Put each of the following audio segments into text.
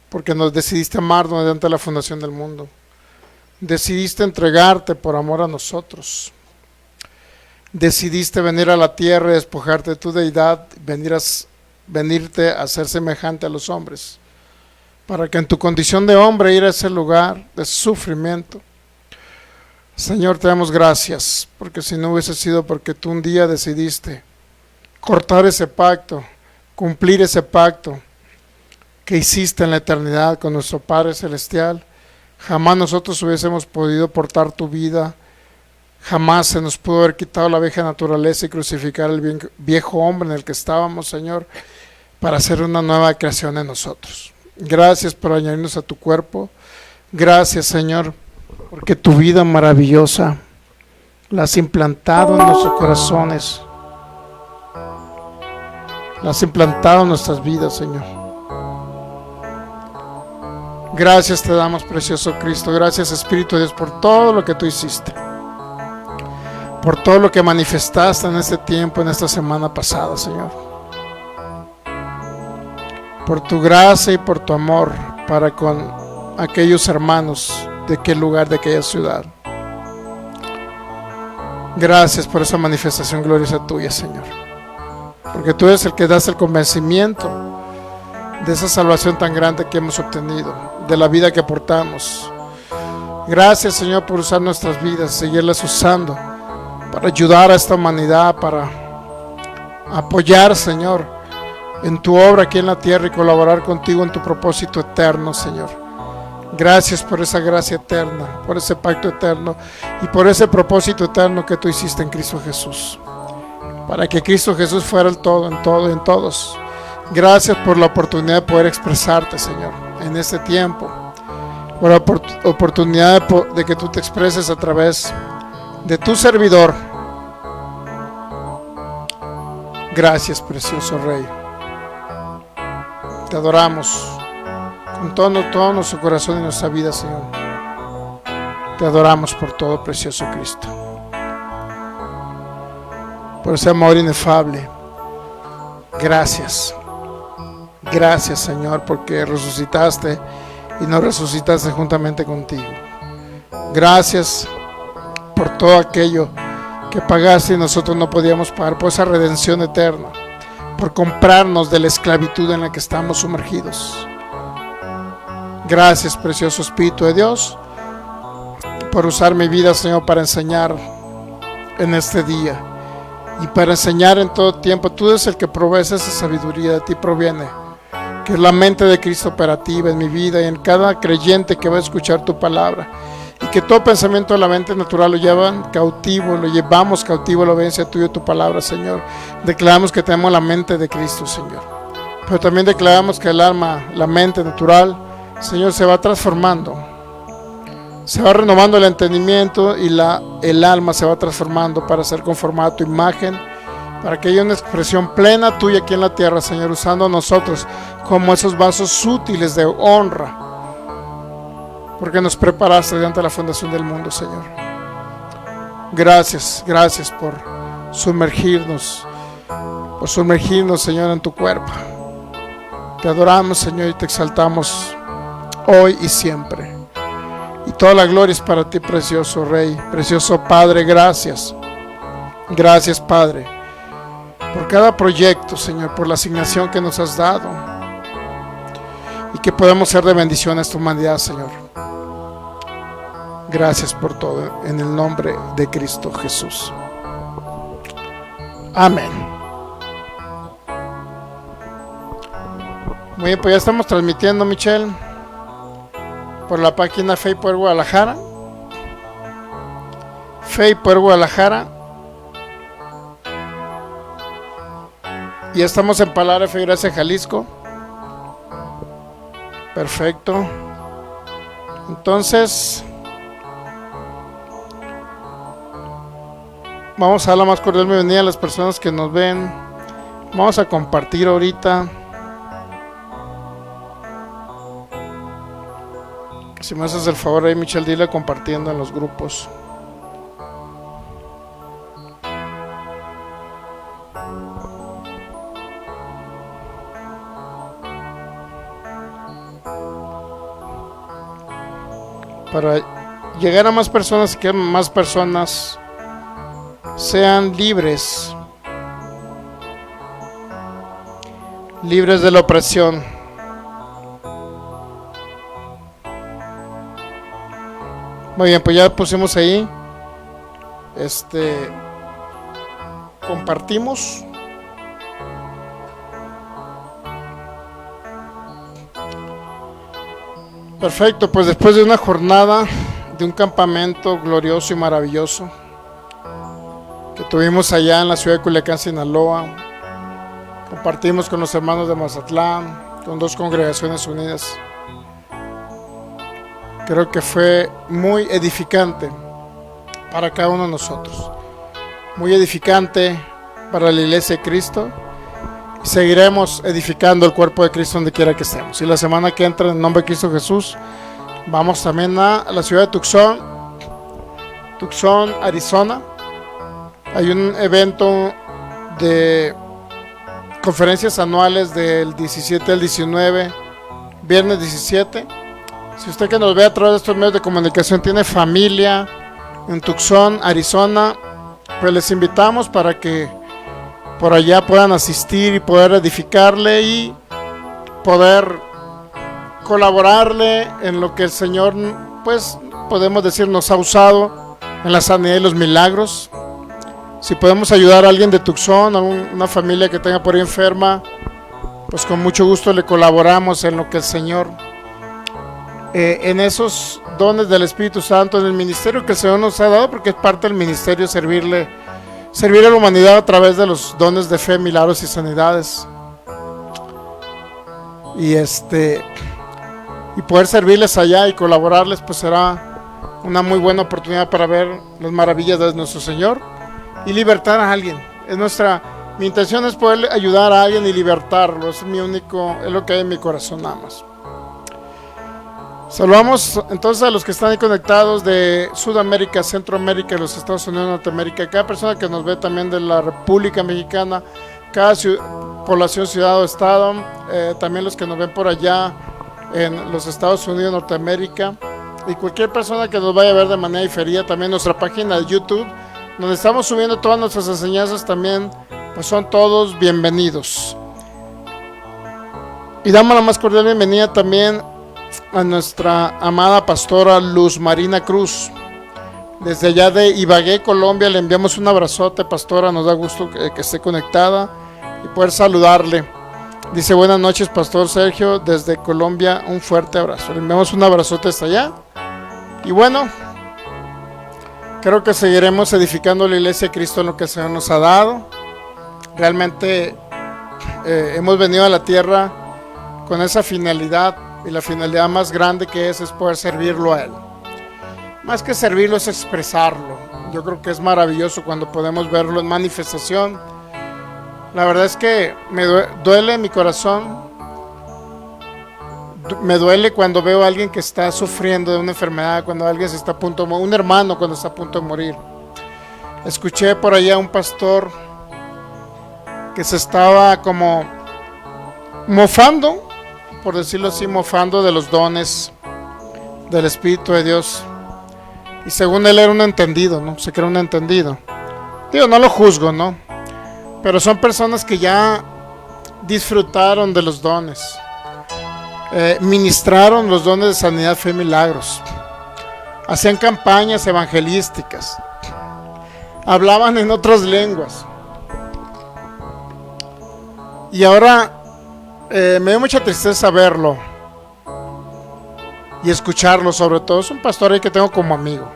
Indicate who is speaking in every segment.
Speaker 1: porque nos decidiste amarnos mediante la fundación del mundo. Decidiste entregarte por amor a nosotros. Decidiste venir a la tierra y despojarte de tu deidad, venirte a ser semejante a los hombres, para que en tu condición de hombre ir a ese lugar de sufrimiento. Señor, te damos gracias, porque si no hubiese sido porque tú un día decidiste cortar ese pacto, cumplir ese pacto que hiciste en la eternidad con nuestro Padre Celestial, jamás nosotros hubiésemos podido portar tu vida, jamás se nos pudo haber quitado la vieja naturaleza y crucificar el viejo hombre en el que estábamos, Señor, para hacer una nueva creación en nosotros. Gracias por añadirnos a tu cuerpo. Gracias, Señor, porque tu vida maravillosa la has implantado en nuestros corazones, la has implantado en nuestras vidas, Señor. Gracias te damos, precioso Cristo. Gracias, Espíritu de Dios, por todo lo que tú hiciste, por todo lo que manifestaste en este tiempo, en esta semana pasada, Señor, por tu gracia y por tu amor para con aquellos hermanos de aquel lugar, de aquella ciudad. Gracias por esa manifestación gloriosa tuya, Señor, porque tú eres el que das el convencimiento de esa salvación tan grande que hemos obtenido, de la vida que aportamos. Gracias, Señor, por usar nuestras vidas, seguirlas usando para ayudar a esta humanidad, para apoyar, Señor, en tu obra aquí en la tierra y colaborar contigo en tu propósito eterno, Señor. Gracias por esa gracia eterna, por ese pacto eterno y por ese propósito eterno que tú hiciste en Cristo Jesús, para que Cristo Jesús fuera el todo, en todo y en todos. Gracias por la oportunidad de poder expresarte, Señor, en este tiempo, por la oportunidad de que tú te expreses a través de tu servidor. Gracias, precioso Rey. Te adoramos con todo nuestro corazón y nuestra vida, Señor. Te adoramos por todo, precioso Cristo, por ese amor inefable. Gracias. Gracias, Señor, porque resucitaste y nos resucitaste juntamente contigo. Gracias por todo aquello que pagaste y nosotros no podíamos pagar, por esa redención eterna, por comprarnos de la esclavitud en la que estamos sumergidos. Gracias, precioso Espíritu de Dios, por usar mi vida, Señor, para enseñar en este día y para enseñar en todo tiempo. Tú eres el que provees esa sabiduría, de ti proviene, que es la mente de Cristo operativa en mi vida y en cada creyente que va a escuchar tu palabra, y que todo pensamiento de la mente natural lo llevamos cautivo a la obediencia tuya y tu palabra, Señor. Declaramos que tenemos la mente de Cristo, Señor, pero también declaramos que el alma, la mente natural, Señor, se va transformando, se va renovando el entendimiento, y el alma se va transformando para ser conformada a tu imagen, para que haya una expresión plena tuya aquí en la tierra, Señor, usando a nosotros como esos vasos útiles de honra, porque nos preparaste desde la fundación del mundo, Señor. Gracias por sumergirnos, Señor, en tu cuerpo. Te adoramos, Señor, y te exaltamos hoy y siempre. Y toda la gloria es para ti, precioso Rey, precioso Padre. Gracias, Padre, por cada proyecto, Señor, por la asignación que nos has dado, y que podamos ser de bendición a esta humanidad, Señor. Gracias por todo, en el nombre de Cristo Jesús. Amén. Muy bien, pues ya estamos transmitiendo, Michelle, por la página Fe y Poder Guadalajara. Fe y Poder Guadalajara. Y estamos en Palabra Fe y Gracia, Jalisco. Perfecto. Entonces, vamos a dar la más cordial bienvenida a las personas que nos ven. Vamos a compartir ahorita. Si me haces el favor ahí, Michelle, dile compartiendo en los grupos. para llegar a más personas y que más personas sean libres de la opresión. Muy bien, pues ya pusimos ahí, compartimos. Perfecto, pues después de una jornada, de un campamento glorioso y maravilloso que tuvimos allá en la ciudad de Culiacán, Sinaloa, compartimos con los hermanos de Mazatlán, con 2 congregaciones unidas. Creo que fue muy edificante para cada uno de nosotros, muy edificante para la iglesia de Cristo, y seguiremos edificando el cuerpo de Cristo donde quiera que estemos. Y la semana que entra, en el nombre de Cristo Jesús, vamos también a la ciudad de Tucson, Arizona. Hay un evento de conferencias anuales del 17 al 19, viernes 17. Si usted que nos ve a través de estos medios de comunicación tiene familia en Tucson, Arizona, pues les invitamos para que por allá puedan asistir y poder edificarle y poder colaborarle en lo que el Señor, pues podemos decir, nos ha usado en la sanidad y los milagros. Si podemos ayudar a alguien de Tucson, a una familia que tenga por ahí enferma, pues con mucho gusto le colaboramos en lo que el Señor, en esos dones del Espíritu Santo, en el ministerio que el Señor nos ha dado, porque es parte del ministerio servir a la humanidad a través de los dones de fe, milagros y sanidades. Y poder servirles allá y colaborarles, pues será una muy buena oportunidad para ver las maravillas de nuestro Señor y libertar a alguien. Mi intención es poder ayudar a alguien y libertarlo. Es lo que hay en mi corazón nada más. Saludamos entonces a los que están ahí conectados de Sudamérica, Centroamérica y los Estados Unidos, Norteamérica. Cada persona que nos ve también de la República Mexicana, cada población, ciudad o estado, también los que nos ven por allá en los Estados Unidos, Norteamérica, y cualquier persona que nos vaya a ver de manera diferida. También nuestra página de YouTube, donde estamos subiendo todas nuestras enseñanzas, también pues son todos bienvenidos. Y damos la más cordial bienvenida también a nuestra amada pastora Luz Marina Cruz, desde allá de Ibagué, Colombia. Le enviamos un abrazote, pastora. Nos da gusto que esté conectada y poder saludarle. Dice: buenas noches, pastor Sergio, desde Colombia, un fuerte abrazo. Le enviamos un abrazote hasta allá. Y bueno, creo que seguiremos edificando la iglesia de Cristo en lo que el Señor nos ha dado. Realmente hemos venido a la tierra con esa finalidad, y la finalidad más grande que es poder servirlo a Él. Más que servirlo, es expresarlo. Yo creo que es maravilloso cuando podemos verlo en manifestación. La verdad es que me duele mi corazón. Me duele cuando veo a alguien que está sufriendo de una enfermedad, cuando alguien se está a punto de morir, un hermano cuando está a punto de morir. Escuché por allá a un pastor que se estaba como mofando, por decirlo así, mofando de los dones del Espíritu de Dios. Y según él era un entendido, ¿no? Se cree un entendido. Digo, no lo juzgo, ¿no? Pero son personas que ya disfrutaron de los dones. Ministraron los dones de sanidad, fe y milagros. Hacían campañas evangelísticas. Hablaban en otras lenguas. Y ahora me dio mucha tristeza verlo y escucharlo, sobre todo. Es un pastor ahí que tengo como amigo.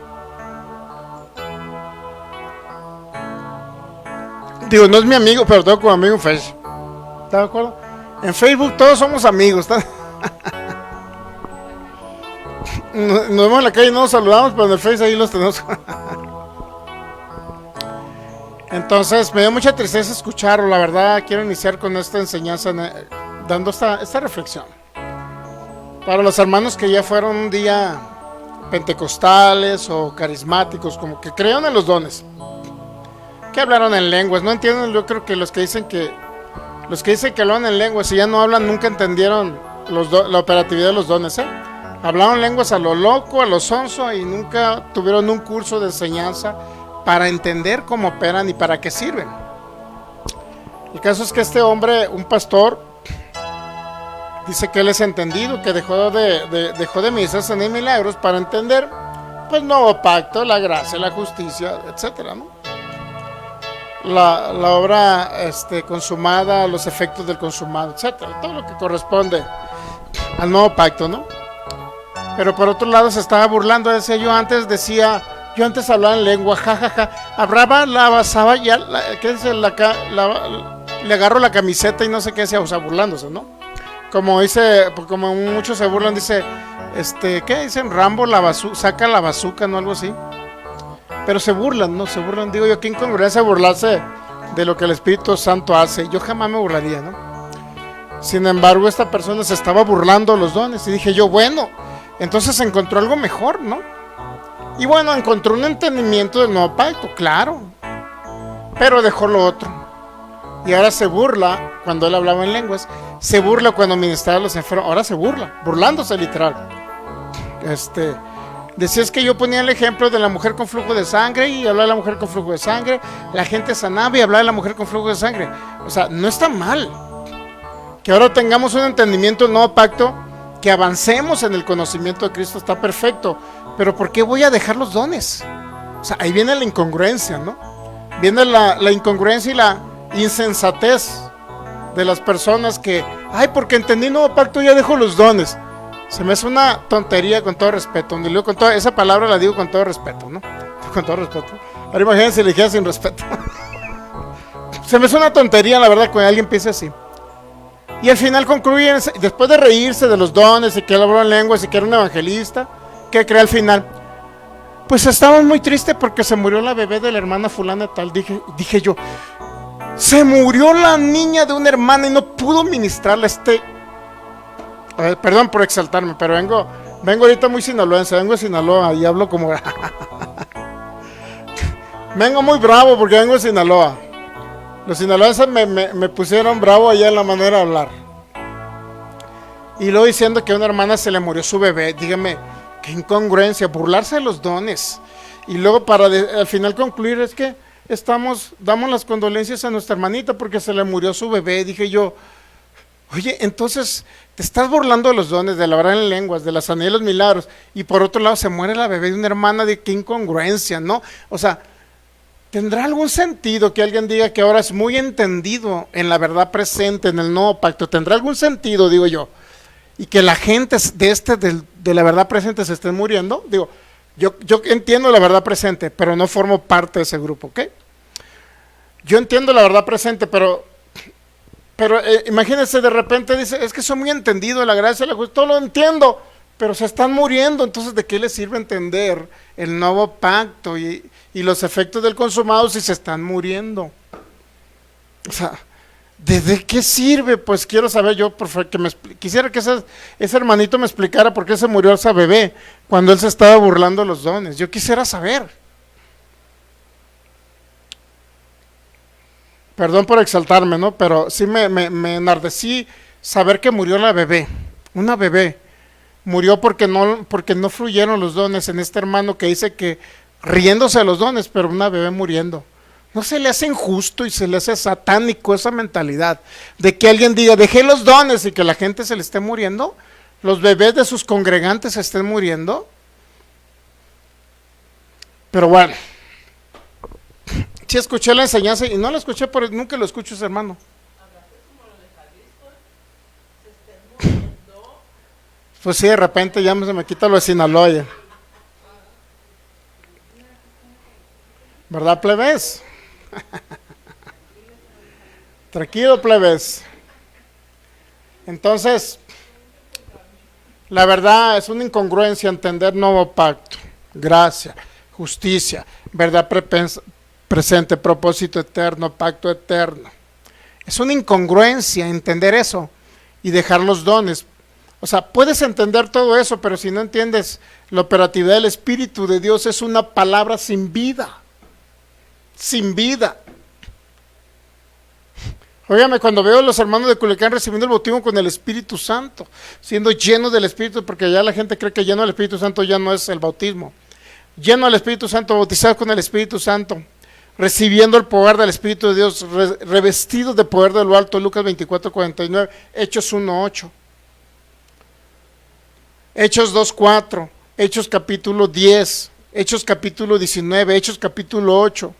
Speaker 1: Digo, no es mi amigo, pero tengo como amigo en Facebook. ¿Está de acuerdo? En Facebook todos somos amigos. Nos vemos en la calle y no nos saludamos, pero en el Facebook ahí los tenemos. Entonces me dio mucha tristeza escucharlo. La verdad, quiero iniciar con esta enseñanza, dando esta reflexión para los hermanos que ya fueron un día pentecostales o carismáticos, como que creyeron en los dones, que hablaron en lenguas. No entienden. Yo creo que los que dicen que hablan en lenguas y ya no hablan, nunca entendieron la operatividad de los dones, Hablaron lenguas a lo loco, a lo sonso, y nunca tuvieron un curso de enseñanza para entender cómo operan y para qué sirven. El caso es que este hombre, un pastor, dice que él es entendido, que dejó de misas en milagros para entender, pues, nuevo pacto, la gracia, la justicia, etcétera, ¿no? La obra consumada, los efectos del consumado, etcétera, todo lo que corresponde al nuevo pacto, ¿no? Pero por otro lado se estaba burlando, decía yo antes hablaba en lengua, jajaja, hablaba, la basaba, ya, ¿qué dice? Le agarro la camiseta y no sé qué decía, o sea, burlándose, ¿no? Como muchos se burlan, dice, ¿qué dicen? Rambo saca la bazuca, ¿no? Algo así. Pero se burlan, ¿no? Se burlan, digo yo, qué incongruencia burlarse de lo que el Espíritu Santo hace. Yo jamás me burlaría, ¿no? Sin embargo, esta persona se estaba burlando los dones, y dije yo, bueno, entonces encontró algo mejor, ¿no? Y bueno, encontró un entendimiento del nuevo pacto, claro, pero dejó lo otro. Y ahora se burla cuando él hablaba en lenguas, se burla cuando ministraba a los enfermos, ahora se burlándose literal. Decías que yo ponía el ejemplo de la mujer con flujo de sangre, y hablaba de la mujer con flujo de sangre, la gente sanaba y hablaba de la mujer con flujo de sangre. O sea, no está mal que ahora tengamos un entendimiento del nuevo pacto, que avancemos en el conocimiento de Cristo, está perfecto. Pero ¿por qué voy a dejar los dones? O sea, ahí viene la incongruencia, ¿no? Viene la incongruencia y la insensatez de las personas que, porque entendí el nuevo pacto ya dejo los dones. Se me hace una tontería, con todo respeto. Esa palabra la digo con todo respeto, ¿no? Con todo respeto. Ahora imagínense si le dijera sin respeto. Se me hace una tontería, la verdad, cuando alguien piensa así. Y al final concluyen, después de reírse de los dones y que él habló en lenguas y que era un evangelista, ¿qué cree al final? Pues estamos muy tristes porque se murió la bebé de la hermana fulana tal. Dije yo, se murió la niña de una hermana y no pudo ministrarle perdón por exaltarme, pero vengo ahorita muy sinaloense, vengo de Sinaloa y hablo como vengo muy bravo porque vengo de Sinaloa. Los sinaloenses me pusieron bravo allá en la manera de hablar. Y luego diciendo que a una hermana se le murió su bebé. Dígame, qué incongruencia, burlarse de los dones. Y luego al final concluir es que damos las condolencias a nuestra hermanita porque se le murió su bebé. Dije yo, oye, entonces te estás burlando de los dones, de la hablar en lenguas, de la sanidad y los milagros. Y por otro lado se muere la bebé de una hermana, de qué incongruencia, ¿no? O sea, ¿tendrá algún sentido que alguien diga que ahora es muy entendido en la verdad presente, en el nuevo pacto? ¿Tendrá algún sentido, digo yo? Y que la gente de la verdad presente se esté muriendo. Digo, yo entiendo la verdad presente, pero no formo parte de ese grupo, ¿ok? Yo entiendo la verdad presente, pero imagínense, de repente dice, es que soy muy entendido de la gracia, la justicia, todo lo entiendo, pero se están muriendo. Entonces, ¿de qué les sirve entender el nuevo pacto y los efectos del consumado si se están muriendo? O sea, ¿de qué sirve? Pues quiero saber yo, quisiera que ese hermanito me explicara por qué se murió esa bebé cuando él se estaba burlando de los dones. Yo quisiera saber. Perdón por exaltarme, ¿no? Pero sí me enardecí saber que murió la bebé, una bebé. Murió porque no fluyeron los dones en este hermano que dice que riéndose de los dones, pero una bebé muriendo. ¿No se le hace injusto y se le hace satánico esa mentalidad de que alguien diga, dejé los dones y que la gente se le esté muriendo? ¿Los bebés de sus congregantes se estén muriendo? Pero bueno, sí escuché la enseñanza y no la escuché, pero nunca lo escucho ese hermano. Pues sí, de repente ya se me quita lo de Sinaloa ya. ¿Verdad, plebes? Tranquilo, plebes. Entonces, la verdad es una incongruencia entender nuevo pacto, gracia, justicia, verdad presente, propósito eterno, pacto eterno. Es una incongruencia entender eso y dejar los dones. O sea, puedes entender todo eso, pero si no entiendes la operatividad del Espíritu de Dios, es una palabra sin vida. Sin vida. Óigame, cuando veo a los hermanos de Culiacán recibiendo el bautismo con el Espíritu Santo, siendo llenos del Espíritu, porque ya la gente cree que lleno del Espíritu Santo ya no es el bautismo. Lleno del Espíritu Santo, bautizados con el Espíritu Santo, recibiendo el poder del Espíritu de Dios, revestidos de poder de lo alto, Lucas 24:49, Hechos 1:8, Hechos 2:4, Hechos capítulo 10, Hechos capítulo 19, Hechos capítulo 8.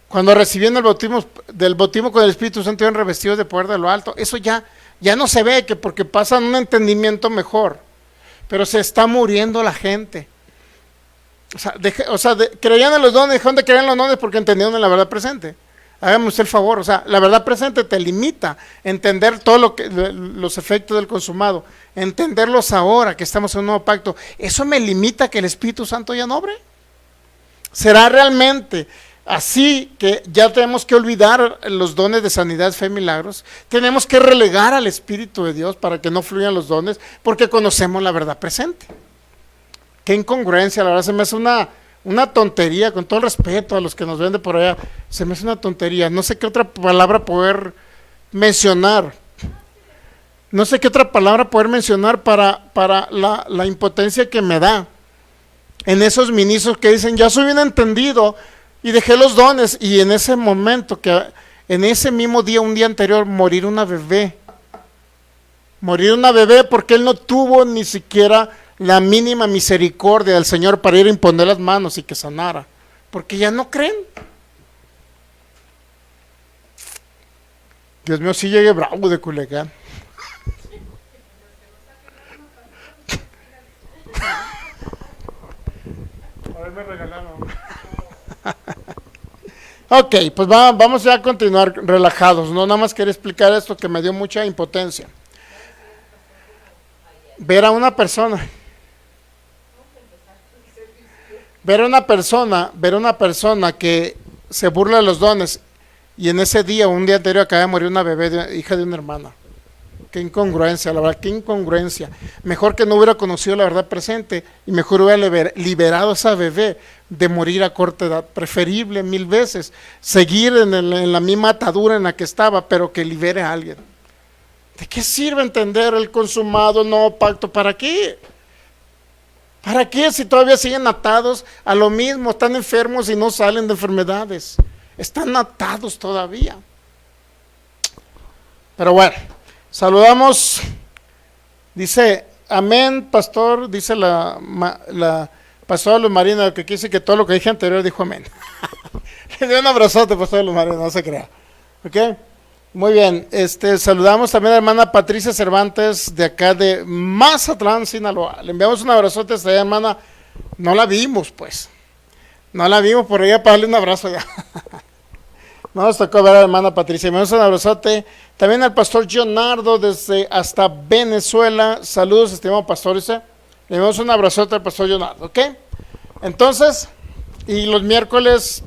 Speaker 1: Cuando recibieron el bautismo, del bautismo con el Espíritu Santo, eran revestidos de poder de lo alto. Eso ya no se ve, que porque pasan un entendimiento mejor, pero se está muriendo la gente. Creían en los dones, dejaron de creer en los dones porque entendieron en la verdad presente. Hágame usted el favor, la verdad presente te limita a entender todo los efectos del consumado, entenderlos ahora que estamos en un nuevo pacto. ¿Eso me limita a que el Espíritu Santo ya no obre? ¿Será realmente así que ya tenemos que olvidar los dones de sanidad, fe y milagros? Tenemos que relegar al Espíritu de Dios para que no fluyan los dones, porque conocemos la verdad presente. Qué incongruencia, la verdad se me hace una tontería, con todo el respeto a los que nos ven de por allá, se me hace una tontería. No sé qué otra palabra poder mencionar. No sé qué otra palabra poder mencionar para la impotencia que me da en esos ministros que dicen, ya soy bien entendido y dejé los dones, y en ese momento, en ese mismo día, un día anterior, morir una bebé porque él no tuvo ni siquiera la mínima misericordia del Señor para ir a imponer las manos y que sanara, porque ya no creen. Dios mío, sí llegué bravo de Culiacán. A ver, me regalaron. Ok, pues vamos ya a continuar relajados. No, nada más quería explicar esto que me dio mucha impotencia. Ver a una persona que se burla de los dones, y en ese día, un día anterior, acaba de morir una bebé, hija de una hermana. Qué incongruencia, la verdad, qué incongruencia. Mejor que no hubiera conocido la verdad presente, y mejor hubiera liberado a esa bebé de morir a corta edad. Preferible 1000 veces seguir en la misma atadura en la que estaba, pero que libere a alguien. ¿De qué sirve entender el consumado, el nuevo pacto? ¿Para qué? ¿Para qué si todavía siguen atados a lo mismo? Están enfermos y no salen de enfermedades. Están atados todavía. Pero bueno, saludamos. Dice, amén, pastor. Dice la pastora Luz Marina, que quise que todo lo que dije anterior dijo amén. Le doy un abrazote, pastor Luz Marina, no se crea. ¿Ok? Muy bien, saludamos también a la hermana Patricia Cervantes de acá de Mazatlán, Sinaloa. Le enviamos un abrazote hasta allá, hermana. No la vimos, pues. No la vimos por allá para darle un abrazo allá. No nos tocó ver a la hermana Patricia. Le enviamos un abrazote. También al pastor Leonardo desde hasta Venezuela. Saludos, estimado pastor. Le enviamos un abrazote al pastor Leonardo, ¿ok? Entonces, y los miércoles,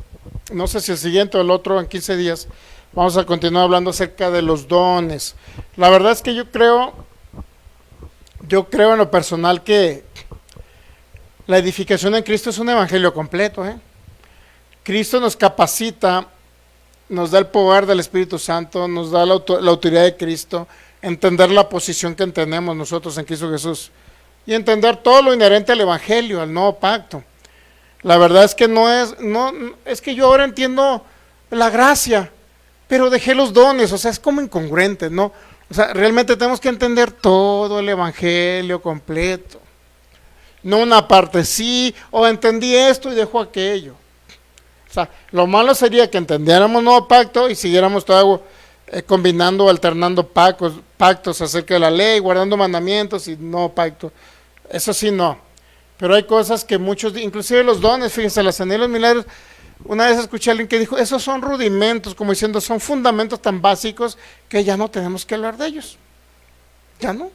Speaker 1: no sé si el siguiente o el otro, en 15 días, vamos a continuar hablando acerca de los dones. La verdad es que yo creo en lo personal que la edificación en Cristo es un evangelio completo. Cristo nos capacita, nos da el poder del Espíritu Santo, nos da la autoridad de Cristo, entender la posición que tenemos nosotros en Cristo Jesús y entender todo lo inherente al evangelio, al nuevo pacto. La verdad es que es que yo ahora entiendo la gracia, pero dejé los dones, es como incongruente, ¿no? Realmente tenemos que entender todo el evangelio completo, no una parte sí, o entendí esto y dejo aquello. Lo malo sería que entendiéramos el nuevo pacto y siguiéramos todo combinando, alternando pactos acerca de la ley, guardando mandamientos y nuevo pacto. Eso sí, no. Pero hay cosas que muchos, inclusive los dones, fíjense, la sanidad y los milagros. Una vez escuché a alguien que dijo, esos son rudimentos, como diciendo, son fundamentos tan básicos que ya no tenemos que hablar de ellos. Ya no.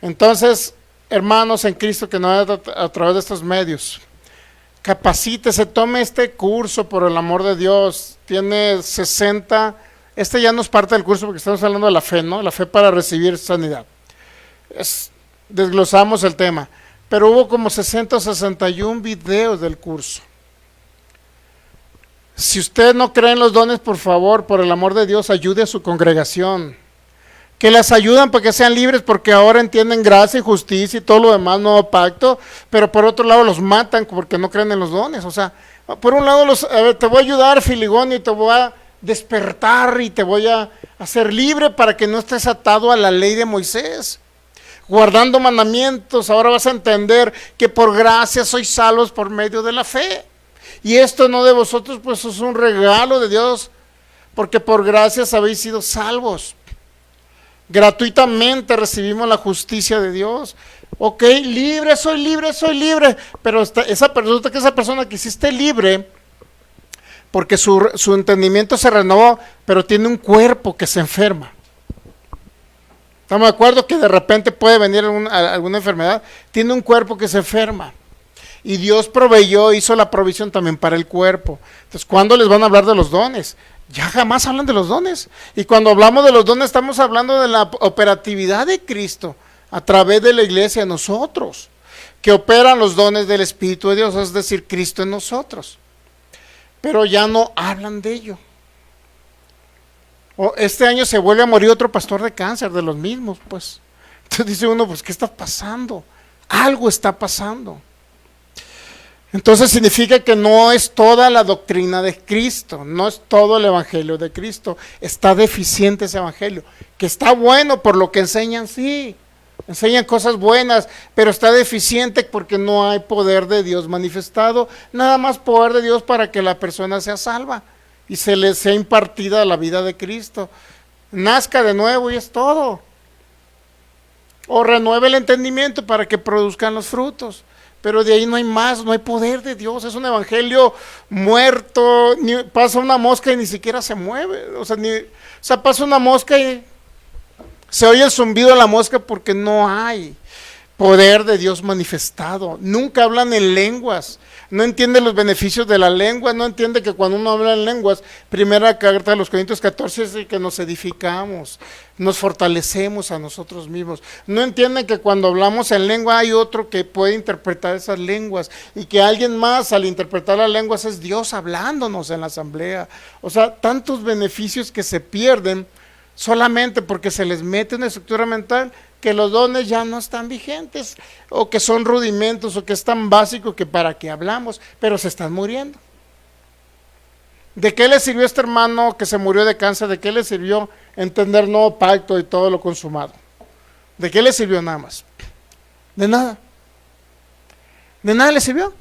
Speaker 1: Entonces, hermanos en Cristo que nos ven a través de estos medios, capacítese, tome este curso por el amor de Dios. Tiene 60, ya no es parte del curso porque estamos hablando de la fe, ¿no? La fe para recibir sanidad. Desglosamos el tema, pero hubo como 60 o 61 videos del curso. Si usted no cree en los dones, por favor, por el amor de Dios, ayude a su congregación. Que las ayudan para que sean libres, porque ahora entienden gracia y justicia y todo lo demás, nuevo pacto, pero por otro lado los matan porque no creen en los dones. O sea, por un lado te voy a ayudar, Filigonio, y te voy a despertar y te voy a hacer libre para que no estés atado a la ley de Moisés, guardando mandamientos. Ahora vas a entender que por gracia sois salvos por medio de la fe. Y esto no de vosotros, pues es un regalo de Dios, porque por gracias habéis sido salvos. Gratuitamente recibimos la justicia de Dios. Ok, libre, soy libre, pero resulta que esa persona que hiciste libre, porque su entendimiento se renovó, pero tiene un cuerpo que se enferma. ¿Estamos de acuerdo que de repente puede venir alguna enfermedad? Tiene un cuerpo que se enferma. Y Dios hizo la provisión también para el cuerpo. Entonces, ¿cuándo les van a hablar de los dones? Ya jamás hablan de los dones. Y cuando hablamos de los dones, estamos hablando de la operatividad de Cristo a través de la iglesia, nosotros, que operan los dones del Espíritu de Dios, es decir, Cristo en nosotros. Pero ya no hablan de ello. Este año se vuelve a morir otro pastor de cáncer, de los mismos, pues. Entonces dice uno, pues, ¿qué está pasando? Algo está pasando. Entonces significa que no es toda la doctrina de Cristo, no es todo el evangelio de Cristo, está deficiente ese evangelio, que está bueno por lo que enseñan, sí, enseñan cosas buenas, pero está deficiente porque no hay poder de Dios manifestado, nada más poder de Dios para que la persona sea salva y se le sea impartida la vida de Cristo, nazca de nuevo y es todo, o renueve el entendimiento para que produzcan los frutos. Pero de ahí no hay más, no hay poder de Dios, es un evangelio muerto, pasa una mosca y ni siquiera se mueve, o sea, pasa una mosca y se oye el zumbido de la mosca porque no hay poder de Dios manifestado. Nunca hablan en lenguas, no entiende los beneficios de la lengua, no entiende que cuando uno habla en lenguas, primera carta de los Corintios 14 es que nos edificamos, nos fortalecemos a nosotros mismos. No entienden que cuando hablamos en lengua hay otro que puede interpretar esas lenguas y que alguien más al interpretar las lenguas es Dios hablándonos en la asamblea. O sea, tantos beneficios que se pierden solamente porque se les mete una estructura mental que los dones ya no están vigentes, o que son rudimentos, o que es tan básico que para qué hablamos, pero se están muriendo. ¿De qué le sirvió a este hermano que se murió de cáncer? ¿De qué le sirvió entender nuevo pacto y todo lo consumado? ¿De qué le sirvió nada más? De nada. ¿De nada le sirvió?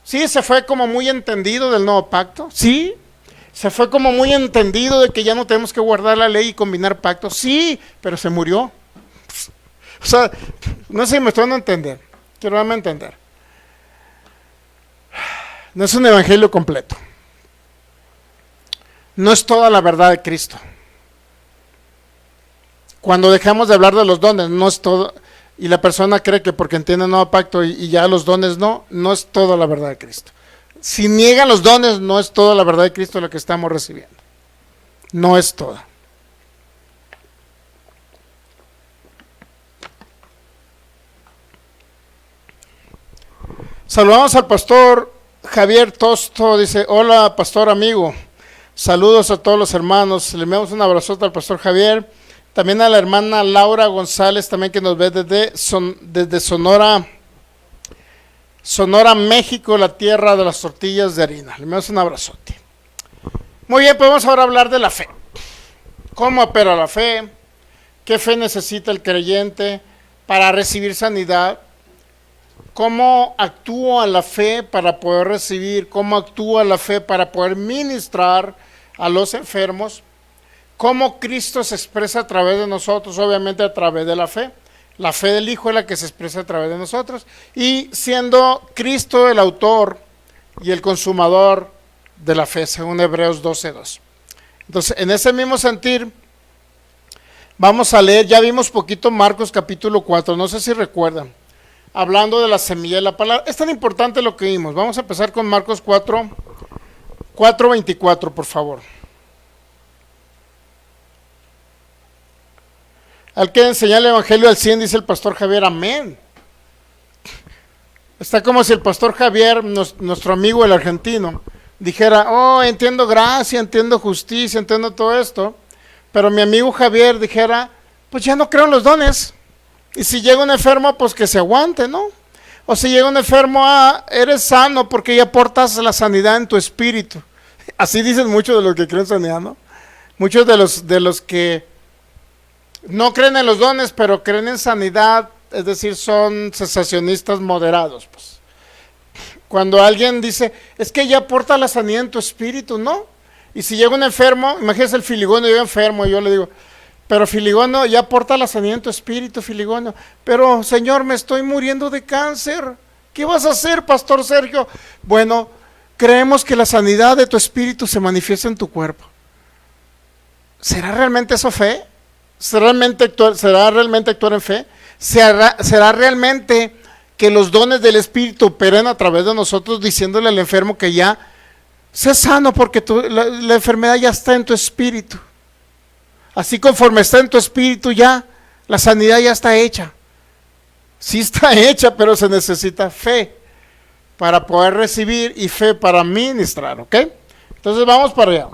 Speaker 1: Sí, se fue como muy entendido del nuevo pacto, sí. Se fue como muy entendido de que ya no tenemos que guardar la ley y combinar pactos, sí, pero se murió. O sea, no sé si me estoy dando a entender, quiero darme a entender. No es un evangelio completo. No es toda la verdad de Cristo. Cuando dejamos de hablar de los dones, no es todo, y la persona cree que porque entiende el nuevo pacto y ya los dones no es toda la verdad de Cristo. Si niegan los dones, no es toda la verdad de Cristo lo que estamos recibiendo. No es toda. Saludamos al pastor Javier Tosto, dice, hola pastor amigo, saludos a todos los hermanos, le enviamos un abrazote al pastor Javier, también a la hermana Laura González, también que nos ve desde Sonora, México, la tierra de las tortillas de harina, le enviamos un abrazote. Muy bien, pues vamos ahora a hablar de la fe. ¿Cómo opera la fe? ¿Qué fe necesita el creyente para recibir sanidad? ¿Cómo actúa la fe para poder recibir? ¿Cómo actúa la fe para poder ministrar a los enfermos? ¿Cómo Cristo se expresa a través de nosotros? Obviamente a través de la fe. La fe del Hijo es la que se expresa a través de nosotros. Y siendo Cristo el autor y el consumador de la fe, según Hebreos 12:2. Entonces, en ese mismo sentir, vamos a leer, ya vimos poquito Marcos capítulo 4, no sé si recuerdan. Hablando de la semilla de la palabra. Es tan importante lo que vimos. Vamos a empezar con Marcos 4:24, por favor. Al que enseñar el evangelio al 100, dice el pastor Javier, amén. Está como si el pastor Javier, nuestro amigo el argentino, dijera, oh, entiendo gracia, entiendo justicia, entiendo todo esto, pero mi amigo Javier dijera, pues ya no creo en los dones. Y si llega un enfermo, pues que se aguante, ¿no? O si llega un enfermo, eres sano porque ya portas la sanidad en tu espíritu. Así dicen muchos de los que creen sanidad, ¿no? Muchos de los que no creen en los dones, pero creen en sanidad, es decir, son cesacionistas moderados, pues. Cuando alguien dice, es que ya porta la sanidad en tu espíritu, ¿no? Y si llega un enfermo, imagínese el Filigonio, llega enfermo, y yo le digo, pero Filigonio, ya porta la sanidad en tu espíritu, Filigonio. Pero, Señor, me estoy muriendo de cáncer. ¿Qué vas a hacer, Pastor Sergio? Bueno, creemos que la sanidad de tu espíritu se manifiesta en tu cuerpo. ¿Será realmente eso fe? ¿Será realmente actuar en fe? ¿Será realmente que los dones del Espíritu operen a través de nosotros, diciéndole al enfermo que ya sea sano porque la enfermedad ya está en tu espíritu? Así conforme está en tu espíritu ya, la sanidad ya está hecha. Sí está hecha, pero se necesita fe para poder recibir y fe para ministrar, ¿ok? Entonces vamos para allá.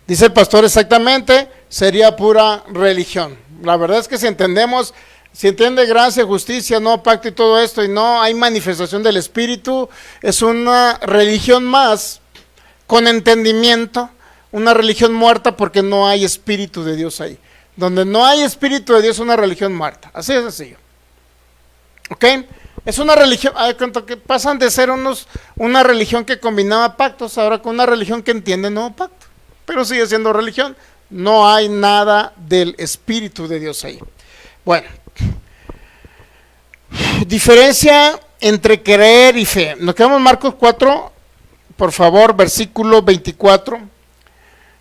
Speaker 1: Dice el pastor exactamente, sería pura religión. La verdad es que si entiende gracia, justicia, no pacto y todo esto, y no hay manifestación del Espíritu, es una religión más con entendimiento, una religión muerta porque no hay Espíritu de Dios ahí. Donde no hay Espíritu de Dios es una religión muerta. Así de sencillo. ¿Ok? Es una religión, que pasan de ser una religión que combinaba pactos, ahora con una religión que entiende nuevo pacto. Pero sigue siendo religión. No hay nada del Espíritu de Dios ahí. Bueno. Diferencia entre creer y fe. Nos quedamos en Marcos 4, por favor, versículo 24.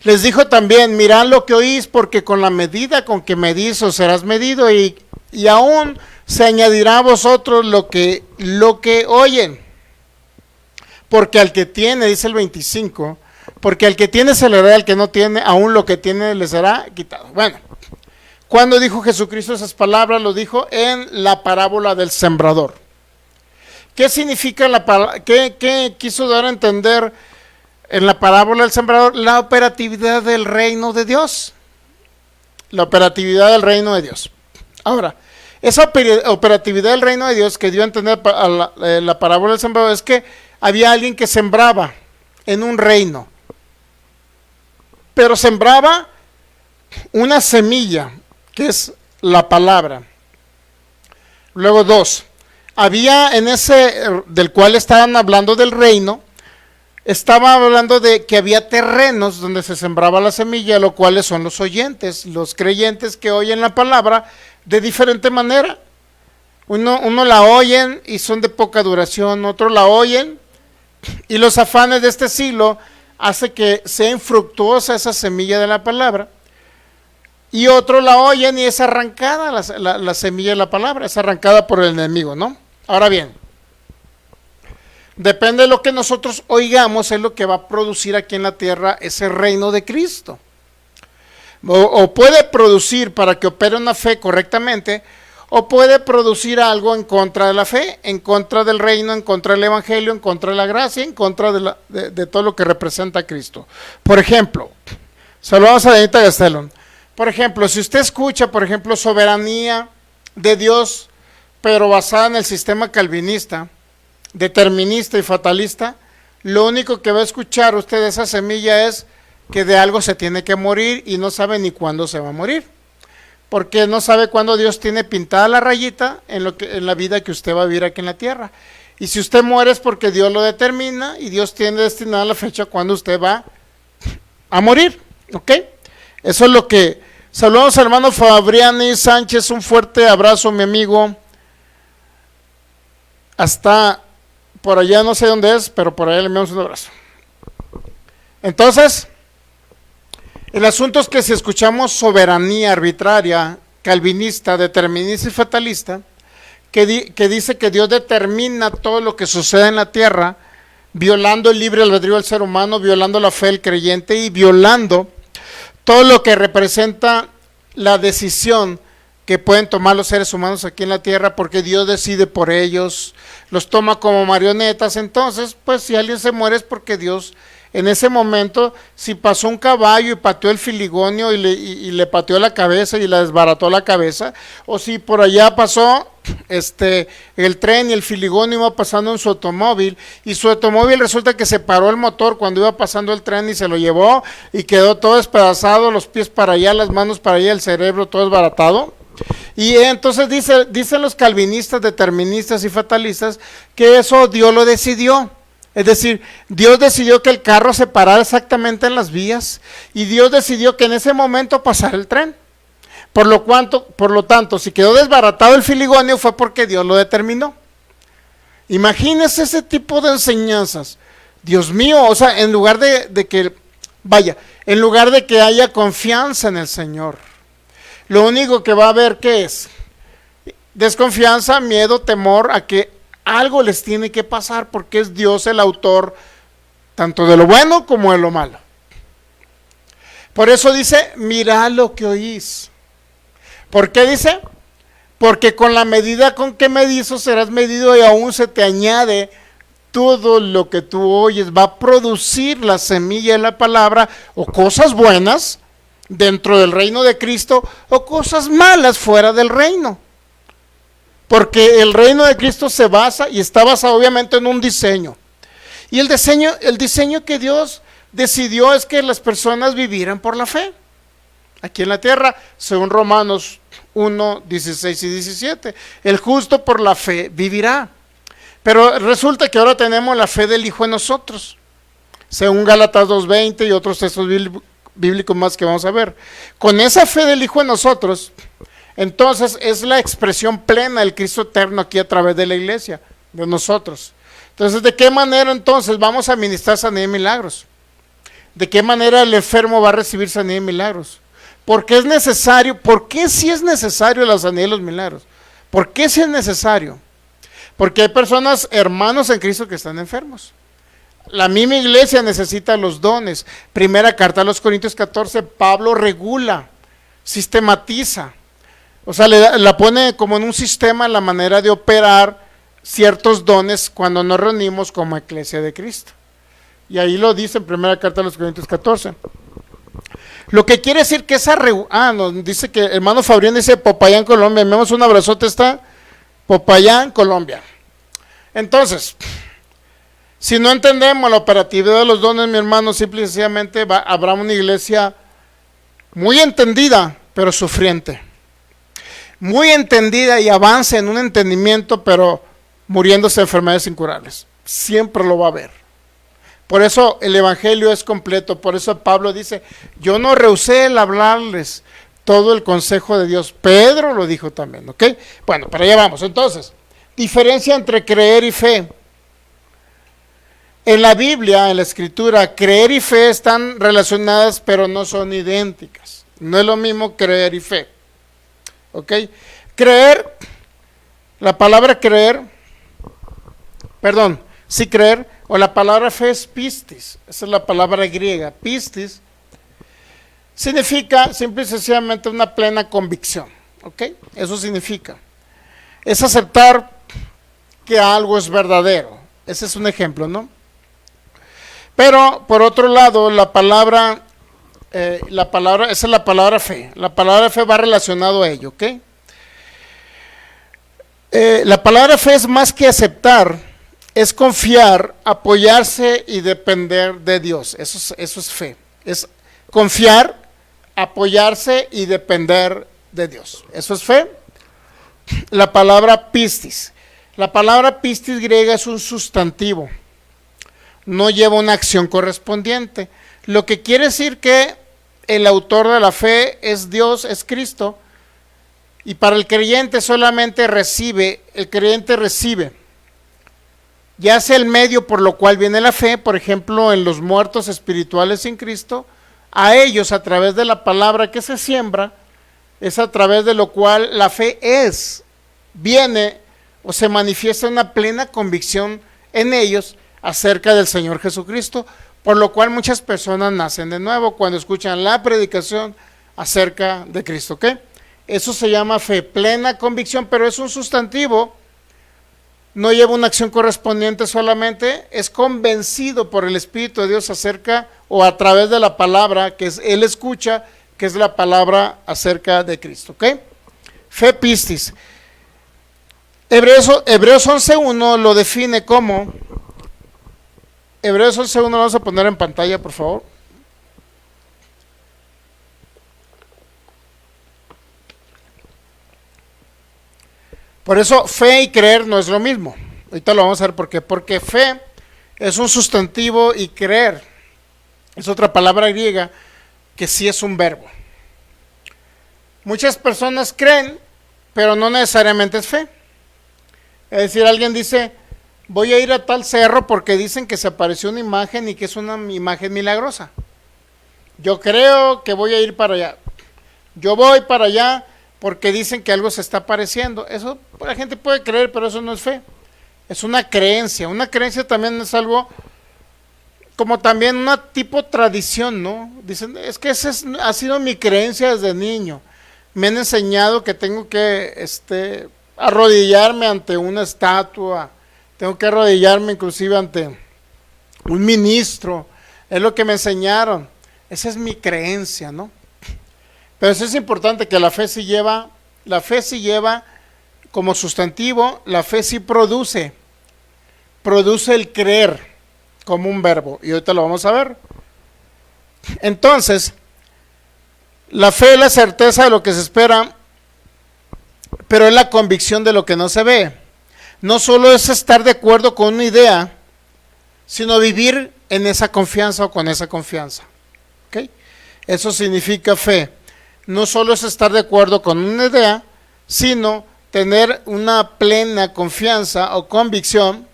Speaker 1: Les dijo también, mirad lo que oís, porque con la medida con que medís os serás medido, y aún se añadirá a vosotros lo que oyen. Porque al que tiene, dice el 25, porque al que tiene se le da, al que no tiene, aún lo que tiene le será quitado. Bueno, ¿cuándo dijo Jesucristo esas palabras? Lo dijo en la parábola del sembrador. ¿Qué significa qué quiso dar a entender en la parábola del sembrador? La operatividad del reino de Dios. La operatividad del reino de Dios. Ahora, esa operatividad del reino de Dios que dio a entender la parábola del sembrador es que había alguien que sembraba en un reino, pero sembraba una semilla, que es la palabra. Luego 2, había en ese del cual estaban hablando del reino, estaba hablando de que había terrenos donde se sembraba la semilla, lo cuales son los oyentes, los creyentes que oyen la palabra de diferente manera. Uno la oyen y son de poca duración, otro la oyen y los afanes de este siglo hace que sea infructuosa esa semilla de la palabra, y otro la oyen y es arrancada la semilla de la palabra, es arrancada por el enemigo, ¿no? Ahora bien, depende de lo que nosotros oigamos, es lo que va a producir aquí en la tierra ese reino de Cristo. O puede producir para que opere una fe correctamente, o puede producir algo en contra de la fe, en contra del reino, en contra del evangelio, en contra de la gracia, en contra de todo lo que representa a Cristo. Por ejemplo, saludamos a Denita Gastelum. Por ejemplo, si usted escucha, por ejemplo, soberanía de Dios, pero basada en el sistema calvinista, determinista y fatalista, lo único que va a escuchar usted de esa semilla es que de algo se tiene que morir y no sabe ni cuándo se va a morir, porque no sabe cuándo Dios tiene pintada la rayita en la vida que usted va a vivir aquí en la tierra. Y si usted muere es porque Dios lo determina y Dios tiene destinada la fecha cuando usted va a morir, ¿ok? Eso es lo que... Saludos al hermano Fabriani Sánchez, un fuerte abrazo, mi amigo. Hasta por allá, no sé dónde es, pero por allá le enviamos un abrazo. Entonces, el asunto es que si escuchamos soberanía arbitraria, calvinista, determinista y fatalista, que dice que Dios determina todo lo que sucede en la tierra, violando el libre albedrío del ser humano, violando la fe del creyente y violando todo lo que representa la decisión que pueden tomar los seres humanos aquí en la tierra, porque Dios decide por ellos, los toma como marionetas. Entonces, pues si alguien se muere es porque Dios en ese momento, si pasó un caballo y pateó el filigonio y le pateó la cabeza y le desbarató la cabeza, o si por allá pasó el tren y el filigonio iba pasando en su automóvil, y su automóvil resulta que se paró el motor cuando iba pasando el tren y se lo llevó y quedó todo despedazado, los pies para allá, las manos para allá, el cerebro todo desbaratado. Y entonces dicen los calvinistas, deterministas y fatalistas que eso Dios lo decidió. Es decir, Dios decidió que el carro se parara exactamente en las vías, y Dios decidió que en ese momento pasara el tren. Por lo tanto, si quedó desbaratado el filigonio fue porque Dios lo determinó. Imagínense ese tipo de enseñanzas. Dios mío, o sea, en lugar de que haya confianza en el Señor, lo único que va a haber, ¿qué es? Desconfianza, miedo, temor a que algo les tiene que pasar, porque es Dios el autor tanto de lo bueno como de lo malo. Por eso dice, mirad lo que oís. ¿Por qué dice? Porque con la medida con que medís serás medido, y aún se te añade todo lo que tú oyes. Va a producir la semilla de la palabra, o cosas buenas dentro del reino de Cristo, o cosas malas fuera del reino. Porque el reino de Cristo se basa y está basado obviamente en un diseño. Y el diseño que Dios decidió es que las personas vivieran por la fe aquí en la tierra, según Romanos 1, 16 y 17. El justo por la fe vivirá. Pero resulta que ahora tenemos la fe del Hijo en nosotros, según Gálatas 2:20 y otros textos bíblicos más que vamos a ver. Con esa fe del Hijo en nosotros, entonces es la expresión plena del Cristo eterno aquí a través de la iglesia, de nosotros. Entonces, ¿de qué manera entonces vamos a ministrar sanidad y milagros? ¿De qué manera el enfermo va a recibir sanidad y milagros? ¿Por qué es necesario? ¿Por qué sí es necesario la sanidad y los milagros? ¿Por qué sí es necesario? Porque hay personas, hermanos en Cristo, que están enfermos. La misma iglesia necesita los dones. Primera carta a los Corintios 14, Pablo regula, sistematiza. O sea, la pone como en un sistema la manera de operar ciertos dones cuando nos reunimos como iglesia de Cristo. Y ahí lo dice en primera carta a los Corintios 14. Lo que quiere decir que esa nos dice que el hermano Fabrián dice Popayán, Colombia. Me damos un abrazote, está Popayán, Colombia. Entonces, si no entendemos la operatividad de los dones, mi hermano, simple y sencillamente habrá una iglesia muy entendida, pero sufriente. Muy entendida y avanza en un entendimiento, pero muriéndose de enfermedades incurables. Siempre lo va a haber. Por eso el evangelio es completo. Por eso Pablo dice, yo no rehusé el hablarles todo el consejo de Dios. Pedro lo dijo también, ¿ok? Bueno, para allá vamos. Entonces, diferencia entre creer y fe. En la Biblia, en la Escritura, creer y fe están relacionadas, pero no son idénticas. No es lo mismo creer y fe. ¿Ok? Creer, la palabra creer, creer, o la palabra fe es pistis, esa es la palabra griega. Pistis significa simple y sencillamente una plena convicción, ¿ok? Eso significa, es aceptar que algo es verdadero. Ese es un ejemplo, ¿no? Pero, por otro lado, esa es la palabra fe. La palabra fe va relacionado a ello, ¿ok? La palabra fe es más que aceptar, es confiar, apoyarse y depender de Dios. Eso es fe. Es confiar, apoyarse y depender de Dios. Eso es fe. La palabra pistis. La palabra pistis griega es un sustantivo. No lleva una acción correspondiente. Lo que quiere decir que el autor de la fe es Dios, es Cristo. Y para el creyente solamente recibe, ya sea el medio por lo cual viene la fe, por ejemplo, en los muertos espirituales sin Cristo, a ellos a través de la palabra que se siembra, es a través de lo cual la fe viene o se manifiesta una plena convicción en ellos acerca del Señor Jesucristo, por lo cual muchas personas nacen de nuevo cuando escuchan la predicación acerca de Cristo, ¿ok? Eso se llama fe, plena convicción, pero es un sustantivo, no lleva una acción correspondiente solamente, es convencido por el Espíritu de Dios acerca o a través de la palabra que él escucha, que es la palabra acerca de Cristo, ¿ok? Fe pistis. Hebreos 11.1 lo define como, Hebreos 11.1 lo vamos a poner en pantalla, por favor. Por eso fe y creer no es lo mismo. Ahorita lo vamos a ver por qué. Porque fe es un sustantivo y creer es otra palabra griega que sí es un verbo. Muchas personas creen, pero no necesariamente es fe. Es decir, alguien dice, voy a ir a tal cerro porque dicen que se apareció una imagen y que es una imagen milagrosa. Yo creo que voy a ir para allá. Yo voy para allá porque dicen que algo se está apareciendo. Eso la gente puede creer, pero eso no es fe. Es una creencia. Una creencia también es algo como también una tipo tradición, ¿no? Dicen, es que esa ha sido mi creencia desde niño. Me han enseñado que tengo que arrodillarme ante una estatua, tengo que arrodillarme inclusive ante un ministro. Es lo que me enseñaron. Esa es mi creencia, ¿no? Pero eso es importante, que la fe sí lleva como sustantivo, la fe sí produce el creer como un verbo, y ahorita lo vamos a ver. Entonces, la fe es la certeza de lo que se espera, pero es la convicción de lo que no se ve. No solo es estar de acuerdo con una idea, sino vivir en esa confianza o con esa confianza. ¿Okay? Eso significa fe. No solo es estar de acuerdo con una idea, sino tener una plena confianza o convicción,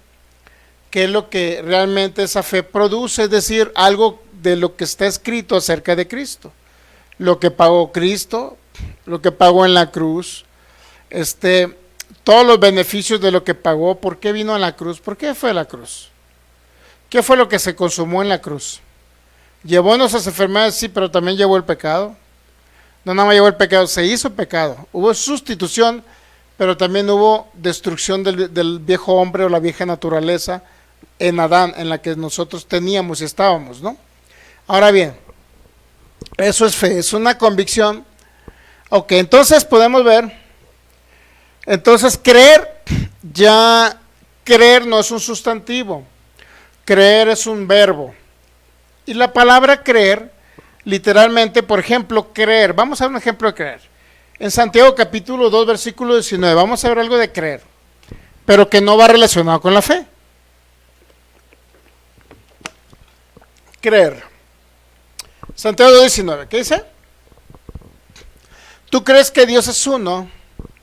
Speaker 1: que es lo que realmente esa fe produce, es decir, algo de lo que está escrito acerca de Cristo. Lo que pagó Cristo, lo que pagó en la cruz, todos los beneficios de lo que pagó. ¿Por qué vino a la cruz? ¿Por qué fue a la cruz? ¿Qué fue lo que se consumó en la cruz? ¿Llevó nuestras enfermedades? Sí, pero también llevó el pecado. No nada más llevó el pecado, se hizo pecado. Hubo sustitución, pero también hubo destrucción del viejo hombre o la vieja naturaleza en Adán, en la que nosotros teníamos y estábamos, ¿no? Ahora bien, eso es fe, es una convicción. Ok, entonces podemos ver, entonces creer no es un sustantivo, creer es un verbo. Y la palabra creer, literalmente, por ejemplo, creer, vamos a ver un ejemplo de creer. En Santiago capítulo 2, versículo 19, vamos a ver algo de creer, pero que no va relacionado con la fe. Creer. Santiago 2, 19, ¿qué dice? Tú crees que Dios es uno,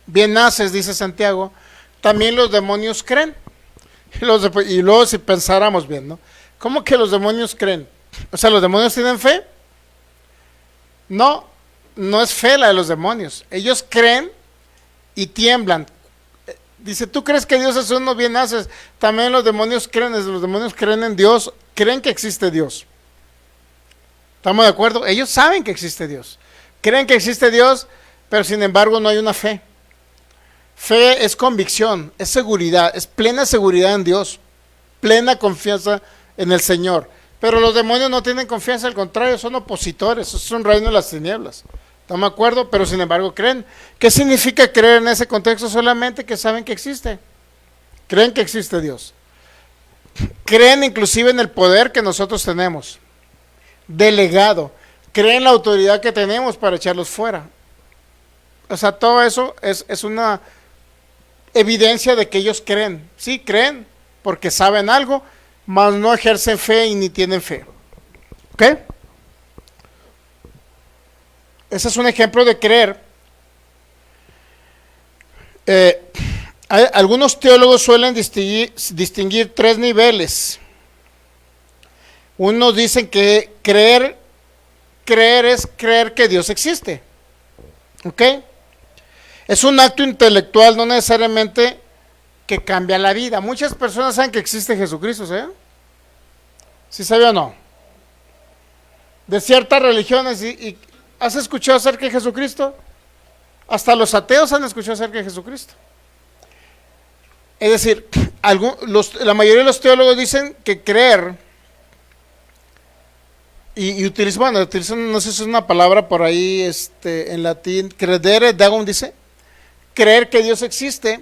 Speaker 1: bien haces, dice Santiago, también los demonios creen. Y luego si pensáramos bien, ¿no? ¿Cómo que los demonios creen? O sea, ¿los demonios tienen fe? No, no es fe la de los demonios. Ellos creen y tiemblan. Dice, tú crees que Dios es uno, bien haces. También los demonios creen en Dios, creen que existe Dios. ¿Estamos de acuerdo? Ellos saben que existe Dios. Creen que existe Dios, pero sin embargo no hay una fe. Fe es convicción, es seguridad, es plena seguridad en Dios, plena confianza en el Señor. Pero los demonios no tienen confianza, al contrario, son opositores, es un reino de las tinieblas. ¿Estamos de acuerdo? Pero sin embargo creen. ¿Qué significa creer en ese contexto? Solamente que saben que existe. Creen que existe Dios. Creen inclusive en el poder que nosotros tenemos, delegado. Creen la autoridad que tenemos para echarlos fuera. O sea, todo eso es una evidencia de que ellos creen. Sí, creen porque saben algo, mas no ejercen fe y ni tienen fe. ¿Ok? Ese es un ejemplo de creer. Algunos teólogos suelen distinguir tres niveles. Unos dicen que creer es creer que Dios existe. ¿Ok? Es un acto intelectual, no necesariamente que cambia la vida. Muchas personas saben que existe Jesucristo, ¿sí? ¿Sí sabe o no? De ciertas religiones, ¿y has escuchado acerca de Jesucristo? Hasta los ateos han escuchado acerca de Jesucristo. Es decir, la mayoría de los teólogos dicen que creer, y utilizan, no sé si es una palabra por ahí en latín, credere deum dice, creer que Dios existe,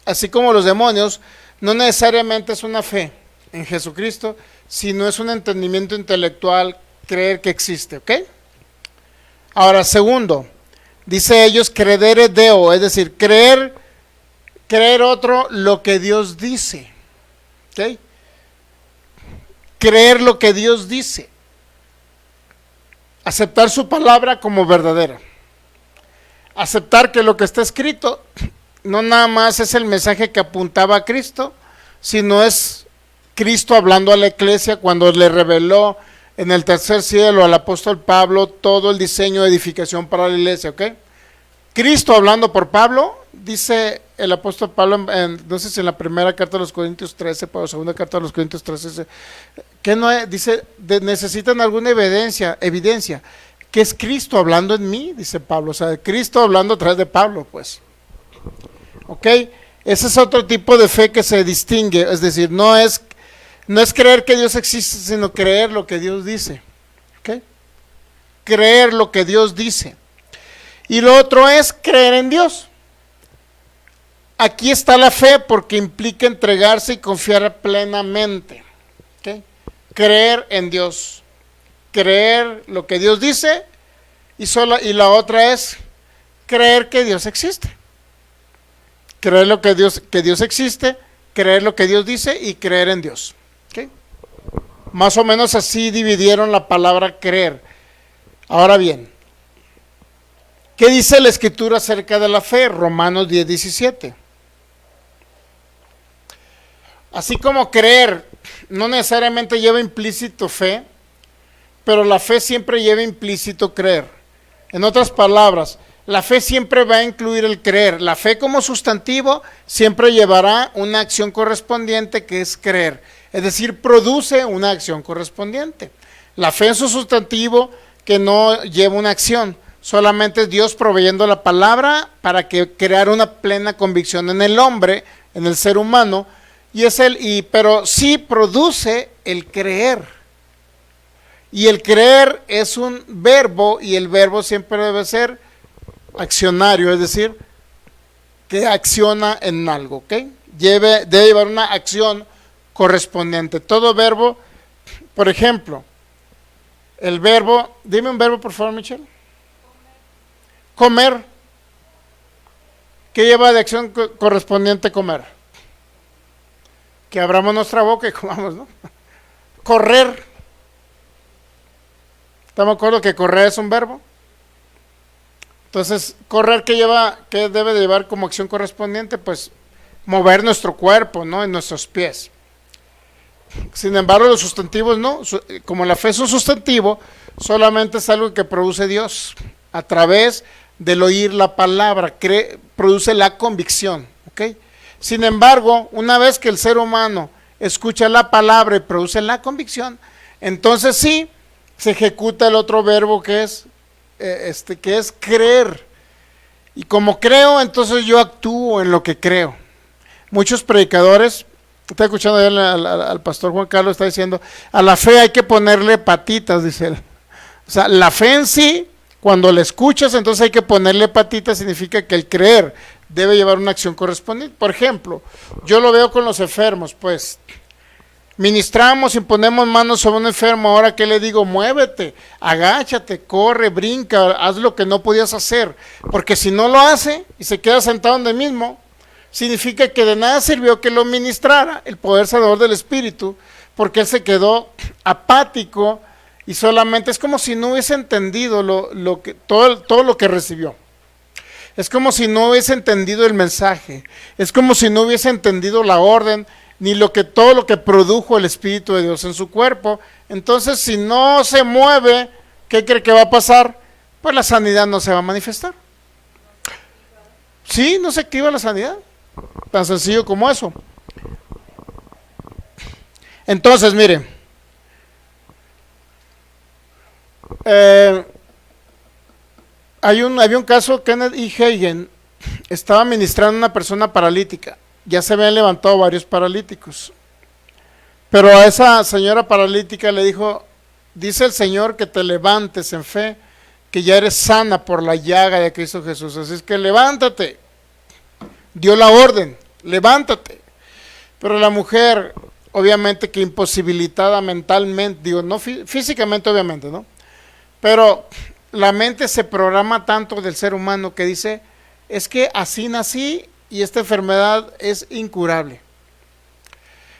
Speaker 1: así como los demonios, no necesariamente es una fe en Jesucristo, sino es un entendimiento intelectual creer que existe, ¿ok? Ahora, segundo, dice ellos credere deo, es decir, creer otro lo que Dios dice, ¿ok? Creer lo que Dios dice, aceptar su palabra como verdadera, aceptar que lo que está escrito no nada más es el mensaje que apuntaba a Cristo, sino es Cristo hablando a la iglesia cuando le reveló en el tercer cielo al apóstol Pablo todo el diseño de edificación para la iglesia, ¿ok? Cristo hablando por Pablo, dice el apóstol Pablo, no sé si en la primera carta de los Corintios 13, o segunda carta de los Corintios 13, dice, que no es, dice, necesitan alguna evidencia, que es Cristo hablando en mí, dice Pablo, o sea, Cristo hablando a través de Pablo, pues. ¿Ok? Ese es otro tipo de fe que se distingue, es decir, no es creer que Dios existe, sino creer lo que Dios dice. ¿Ok? Creer lo que Dios dice. Y lo otro es creer en Dios. Aquí está la fe porque implica entregarse y confiar plenamente. ¿Ok? Creer en Dios. Creer lo que Dios dice y la otra es creer que Dios existe. Creer lo que Dios existe, creer lo que Dios dice y creer en Dios. ¿Okay? Más o menos así dividieron la palabra creer. Ahora bien, ¿qué dice la Escritura acerca de la fe? Romanos 10:17. Así como creer no necesariamente lleva implícito fe, pero la fe siempre lleva implícito creer. En otras palabras, la fe siempre va a incluir el creer. La fe como sustantivo siempre llevará una acción correspondiente que es creer. Es decir, produce una acción correspondiente. La fe en su sustantivo que no lleva una acción. Solamente es Dios proveyendo la palabra para que crear una plena convicción en el hombre, en el ser humano. Pero sí produce el creer. Y el creer es un verbo y el verbo siempre debe ser accionario, es decir, que acciona en algo, ¿ok? Debe llevar una acción correspondiente. Todo verbo, por ejemplo, el verbo, dime un verbo por favor, Michelle. Comer. ¿Qué lleva de acción correspondiente comer? Que abramos nuestra boca y comamos, ¿no? Correr. ¿Estamos de acuerdo que correr es un verbo? Entonces, correr, ¿qué debe de llevar como acción correspondiente? Pues mover nuestro cuerpo, ¿no? En nuestros pies. Sin embargo, los sustantivos no. Como la fe es un sustantivo, solamente es algo que produce Dios a través del oír la palabra, produce la convicción, ¿ok? Sin embargo, una vez que el ser humano escucha la palabra y produce la convicción, entonces sí se ejecuta el otro verbo que es creer. Y como creo, entonces yo actúo en lo que creo. Muchos predicadores, estoy escuchando al pastor Juan Carlos, está diciendo, a la fe hay que ponerle patitas, dice él. O sea, la fe en sí, cuando la escuchas, entonces hay que ponerle patitas, significa que el creer debe llevar una acción correspondiente. Por ejemplo, yo lo veo con los enfermos, pues, ministramos y ponemos manos sobre un enfermo, ahora que le digo, muévete, agáchate, corre, brinca, haz lo que no podías hacer, porque si no lo hace y se queda sentado donde mismo, significa que de nada sirvió que lo ministrara el poder sanador del Espíritu, porque él se quedó apático y solamente es como si no hubiese entendido todo lo que recibió. Es como si no hubiese entendido el mensaje, es como si no hubiese entendido la orden, ni todo lo que produjo el Espíritu de Dios en su cuerpo. Entonces, si no se mueve, ¿qué cree que va a pasar? Pues la sanidad no se va a manifestar. Sí, no se activa la sanidad. Tan sencillo como eso. Entonces, mire, había un caso. Kenneth E. Hagin estaba ministrando a una persona paralítica. Ya se habían levantado varios paralíticos, pero a esa señora paralítica le dijo: dice el Señor que te levantes en fe, que ya eres sana por la llaga de Cristo Jesús, así es que levántate. Dio la orden, levántate. Pero la mujer, obviamente que imposibilitada mentalmente, digo, no físicamente obviamente, ¿no? Pero la mente se programa tanto del ser humano que dice: es que así nací y esta enfermedad es incurable.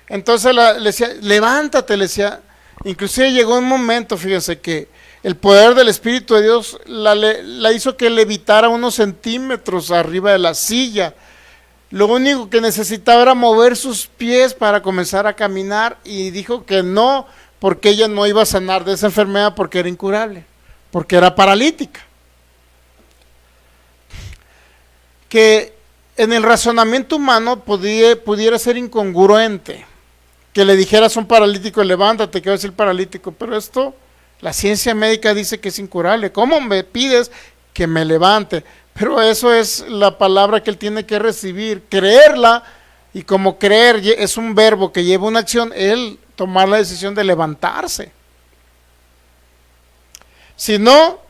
Speaker 1: Entonces le decía: levántate, le decía. Inclusive llegó un momento, fíjense, que el poder del Espíritu de Dios la hizo que levitara unos centímetros arriba de la silla. Lo único que necesitaba era mover sus pies para comenzar a caminar, y dijo que no, porque ella no iba a sanar de esa enfermedad porque era incurable, porque era paralítica. Que en el razonamiento humano pudiera ser incongruente que le dijeras a un paralítico: levántate, que va a ser paralítico, pero esto, la ciencia médica dice que es incurable. ¿Cómo me pides que me levante? Pero eso es la palabra que él tiene que recibir, creerla, y como creer es un verbo que lleva una acción, él tomar la decisión de levantarse. Si no,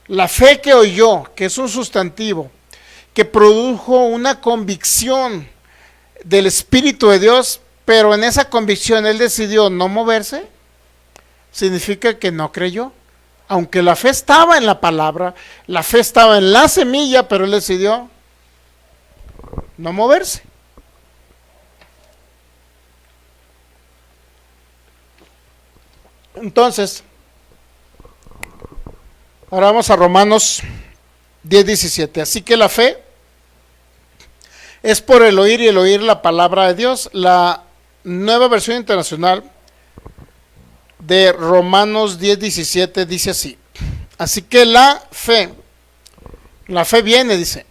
Speaker 1: la fe que oyó, que es un sustantivo, que produjo una convicción del Espíritu de Dios, pero en esa convicción él decidió no moverse, significa que no creyó. Aunque la fe estaba en la palabra, la fe estaba en la semilla, pero él decidió no moverse. Entonces, ahora vamos a Romanos 10:17. Así que la fe es por el oír, y el oír la palabra de Dios. La Nueva Versión Internacional de Romanos 10:17 dice así: así que la fe viene, dice.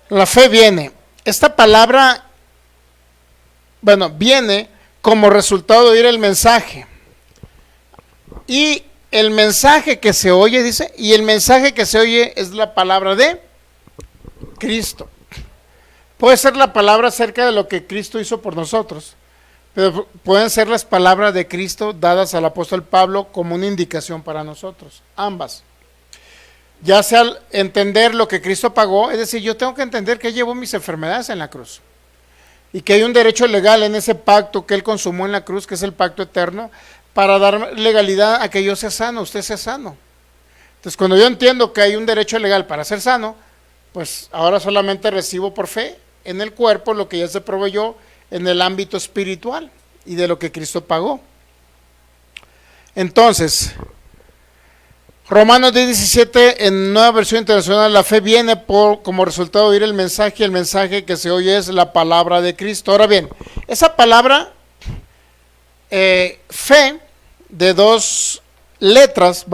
Speaker 1: La fe viene. Esta palabra, viene como resultado de oír el mensaje. Y el mensaje que se oye, dice, y el mensaje que se oye es la palabra de Cristo. Puede ser la palabra acerca de lo que Cristo hizo por nosotros, pero pueden ser las palabras de Cristo dadas al apóstol Pablo como una indicación para nosotros, ambas. Ya sea al entender lo que Cristo pagó, es decir, yo tengo que entender que Él llevó mis enfermedades en la cruz, y que hay un derecho legal en ese pacto que Él consumó en la cruz, que es el pacto eterno, para dar legalidad a que yo sea sano, usted sea sano. Entonces, cuando yo entiendo que hay un derecho legal para ser sano, pues ahora solamente recibo por fe en el cuerpo lo que ya se proveyó en el ámbito espiritual y de lo que Cristo pagó. Entonces, Romanos 10:17 en Nueva Versión Internacional: la fe viene como resultado de oír el mensaje, y el mensaje que se oye es la palabra de Cristo. Ahora bien, esa palabra fe de dos letras,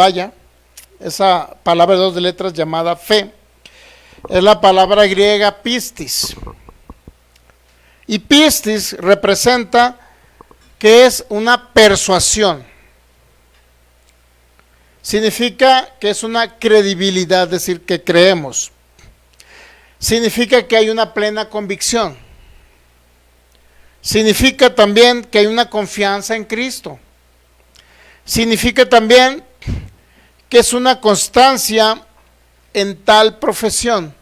Speaker 1: esa palabra de dos letras llamada fe, es la palabra griega pistis. Y pistis representa que es una persuasión. Significa que es una credibilidad, es decir, que creemos. Significa que hay una plena convicción. Significa también que hay una confianza en Cristo. Significa también que es una constancia en tal profesión.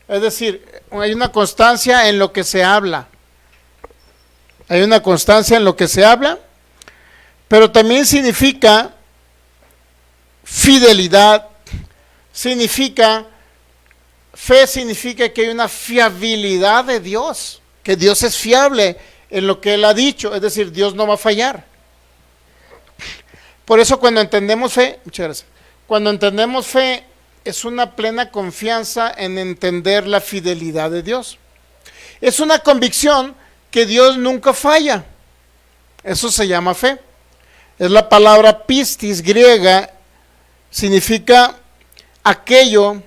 Speaker 1: Es decir, hay una constancia en lo que se habla. Hay una constancia en lo que se habla, pero también significa fidelidad, fe significa que hay una fiabilidad de Dios, que Dios es fiable en lo que Él ha dicho, es decir, Dios no va a fallar. Por eso cuando entendemos fe, muchas gracias, cuando entendemos fe, es una plena confianza en entender la fidelidad de Dios. Es una convicción que Dios nunca falla. Eso se llama fe. Es la palabra pistis griega, significa aquello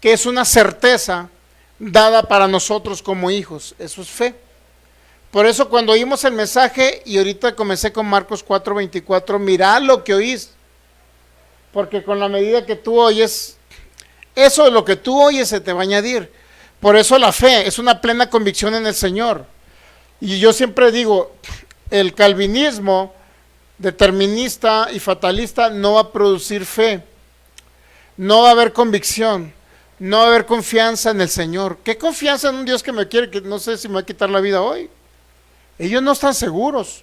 Speaker 1: que es una certeza dada para nosotros como hijos. Eso es fe. Por eso cuando oímos el mensaje, y ahorita comencé con Marcos 4:24, mirad lo que oís. Porque con la medida que tú oyes, eso de lo que tú oyes se te va a añadir. Por eso la fe es una plena convicción en el Señor. Y yo siempre digo, el calvinismo determinista y fatalista no va a producir fe. No va a haber convicción. No va a haber confianza en el Señor. ¿Qué confianza en un Dios que me quiere, que no sé si me va a quitar la vida hoy? Ellos no están seguros.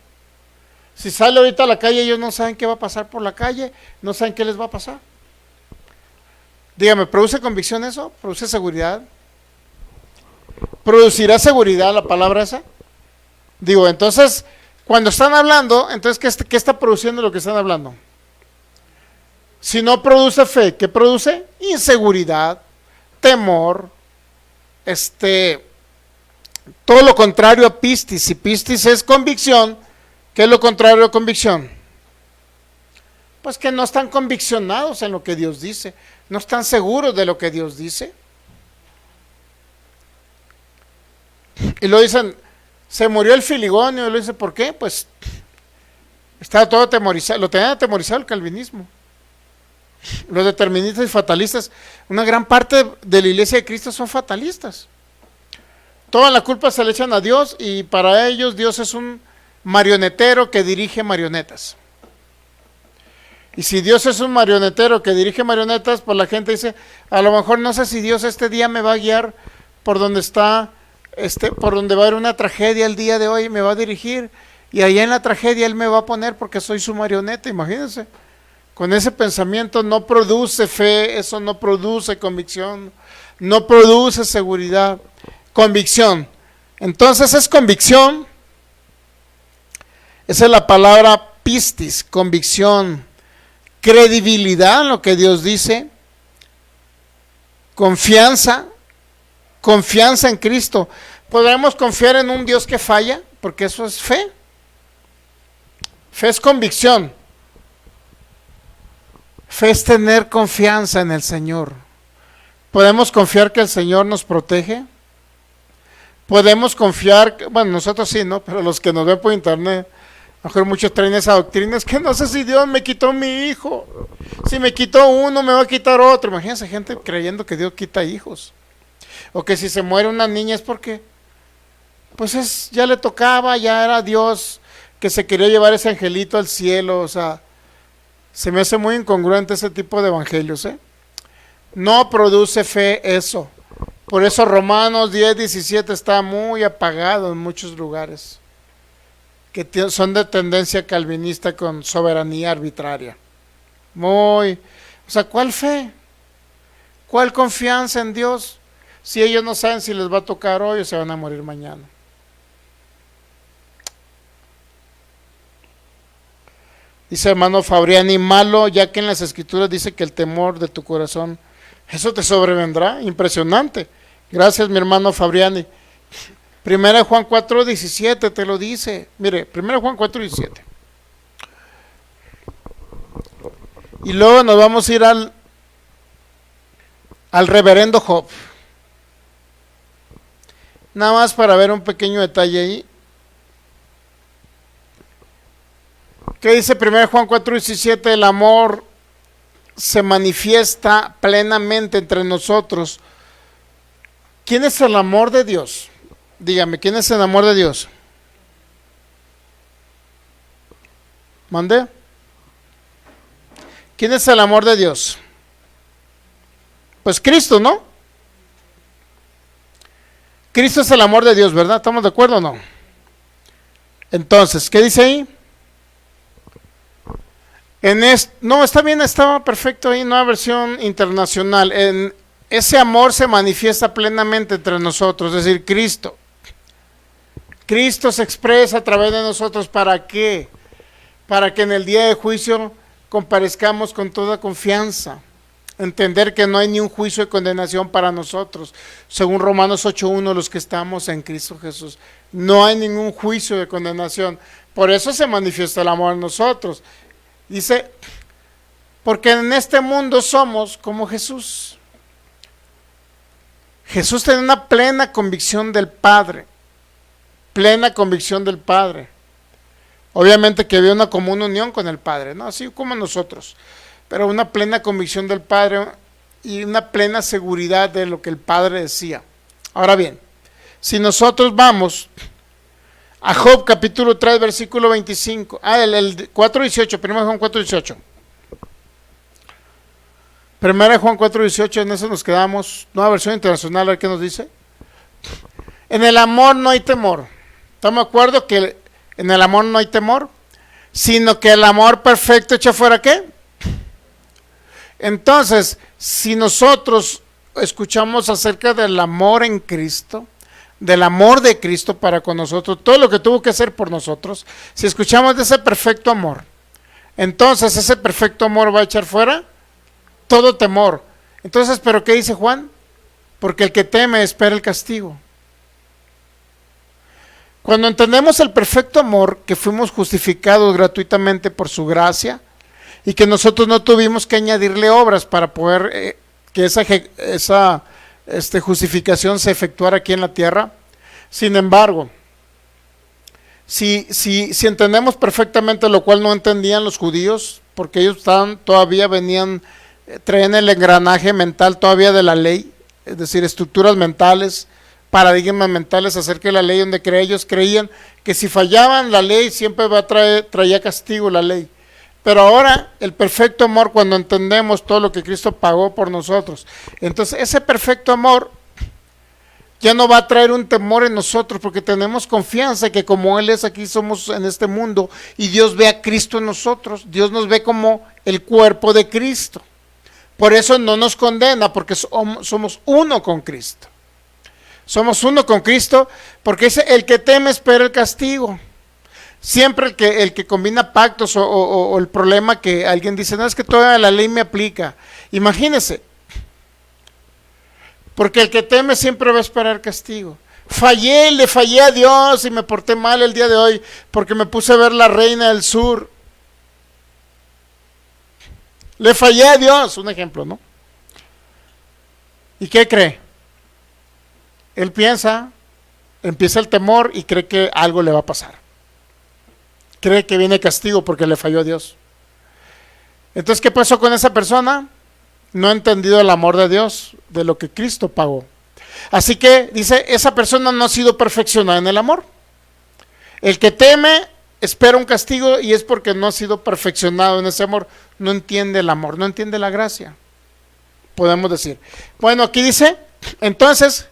Speaker 1: Si sale ahorita a la calle, ellos no saben qué va a pasar por la calle, no saben qué les va a pasar. Dígame, ¿produce convicción eso? ¿Produce seguridad? ¿Producirá seguridad la palabra esa? Digo, entonces, cuando están hablando, entonces, ¿qué está produciendo lo que están hablando? Si no produce fe, ¿qué produce? Inseguridad, temor, todo lo contrario a pistis. Si pistis es convicción, ¿qué es lo contrario a convicción? Pues que no están conviccionados en lo que Dios dice, no están seguros de lo que Dios dice. Y lo dicen, se murió el Filigonio, y lo dice, ¿por qué? Pues estaba todo atemorizado, lo tenían atemorizado el calvinismo. Los deterministas y fatalistas, una gran parte de la iglesia de Cristo son fatalistas. Toda la culpa se le echan a Dios y para ellos Dios es un marionetero que dirige marionetas. Y si Dios es un marionetero que dirige marionetas, pues la gente dice, a lo mejor no sé si Dios este día me va a guiar por donde está, por donde va a haber una tragedia el día de hoy, me va a dirigir y allá en la tragedia Él me va a poner porque soy su marioneta, imagínense. Con ese pensamiento no produce fe, eso no produce convicción, no produce seguridad. Convicción. Entonces es convicción. Esa es la palabra pistis, convicción. Credibilidad en lo que Dios dice. Confianza. Confianza en Cristo. ¿Podremos confiar en un Dios que falla? Porque eso es fe. Fe es convicción. Fe es tener confianza en el Señor. ¿Podemos confiar que el Señor nos protege? Podemos confiar, bueno, nosotros sí, ¿no? Pero los que nos ven por internet, a lo mejor muchos traen esa doctrina, es que no sé si Dios me quitó mi hijo. Si me quitó uno, me va a quitar otro. Imagínense gente creyendo que Dios quita hijos. O que si se muere una niña es porque, pues ya le tocaba, ya era Dios que se quería llevar ese angelito al cielo. O sea, se me hace muy incongruente ese tipo de evangelios, ¿eh? No produce fe eso. Por eso Romanos 10:17 está muy apagado en muchos lugares, que son de tendencia calvinista con soberanía arbitraria. O sea, ¿cuál fe? ¿Cuál confianza en Dios? Si ellos no saben si les va a tocar hoy o se van a morir mañana. Dice hermano Fabriani, malo, ya que en las escrituras dice que el temor de tu corazón, eso te sobrevendrá. Impresionante. Gracias mi hermano Fabriani. 1 Juan 4:17 te lo dice. Mire, 1 Juan 4:17. Y luego nos vamos a ir al reverendo Job. Nada más para ver un pequeño detalle ahí. ¿Qué dice 1 Juan 4:17? El amor se manifiesta plenamente entre nosotros. ¿Quién es el amor de Dios? Dígame, ¿quién es el amor de Dios? ¿Mandé? ¿Quién es el amor de Dios? Pues Cristo, ¿no? Cristo es el amor de Dios, ¿verdad? ¿Estamos de acuerdo o no? Entonces, ¿qué dice ahí? No, está bien, estaba perfecto ahí, nueva versión internacional. En ese amor se manifiesta plenamente entre nosotros, es decir, Cristo. Cristo se expresa a través de nosotros, ¿para qué? Para que en el día de juicio comparezcamos con toda confianza. Entender que no hay ni un juicio de condenación para nosotros, según Romanos 8:1, los que estamos en Cristo Jesús. No hay ningún juicio de condenación. Por eso se manifiesta el amor en nosotros. Dice, porque en este mundo somos como Jesús. Jesús tenía una plena convicción del Padre. Plena convicción del Padre. Obviamente que había una común unión con el Padre, ¿no? Así como nosotros. pero una plena convicción del Padre y una plena seguridad de lo que el Padre decía. Ahora bien, si nosotros vamos a Job capítulo 3, versículo 25, el 4:18, 1 Juan 4:18. 1 Juan 4:18, en eso nos quedamos. Nueva versión internacional, a ver qué nos dice. En el amor no hay temor. ¿Estamos de acuerdo que en el amor no hay temor? Sino que el amor perfecto echa fuera ¿qué? Entonces, si nosotros escuchamos acerca del amor en Cristo, del amor de Cristo para con nosotros, todo lo que tuvo que hacer por nosotros, si escuchamos de ese perfecto amor, entonces ese perfecto amor va a echar fuera todo temor. Entonces, ¿pero qué dice Juan? Porque el que teme espera el castigo. Cuando entendemos el perfecto amor, que fuimos justificados gratuitamente por su gracia, y que nosotros no tuvimos que añadirle obras para poder que esa justificación se efectuara aquí en la tierra. Sin embargo, si entendemos perfectamente, lo cual no entendían los judíos, porque ellos traían el engranaje mental todavía de la ley, es decir, estructuras mentales, paradigmas mentales acerca de la ley, donde ellos creían que si fallaban la ley siempre traía castigo la ley. Pero ahora el perfecto amor, cuando entendemos todo lo que Cristo pagó por nosotros, entonces ese perfecto amor ya no va a traer un temor en nosotros, porque tenemos confianza que como Él es aquí, somos en este mundo, y Dios ve a Cristo en nosotros. Dios nos ve como el cuerpo de Cristo. Por eso no nos condena, porque somos uno con Cristo. Somos uno con Cristo, porque dice, el que teme espera el castigo. Siempre el que combina pactos o el problema que alguien dice, no, es que toda la ley me aplica. Imagínese, porque el que teme siempre va a esperar castigo. Le fallé a Dios y me porté mal el día de hoy porque me puse a ver La Reina del Sur. Le fallé a Dios, un ejemplo, ¿no? ¿Y qué cree? Él empieza el temor y cree que algo le va a pasar. Cree que viene castigo porque le falló a Dios. Entonces, ¿qué pasó con esa persona? No ha entendido el amor de Dios, de lo que Cristo pagó. Así que, dice, esa persona no ha sido perfeccionada en el amor. El que teme espera un castigo y es porque no ha sido perfeccionado en ese amor. No entiende el amor, no entiende la gracia, podemos decir. Bueno, aquí dice, entonces,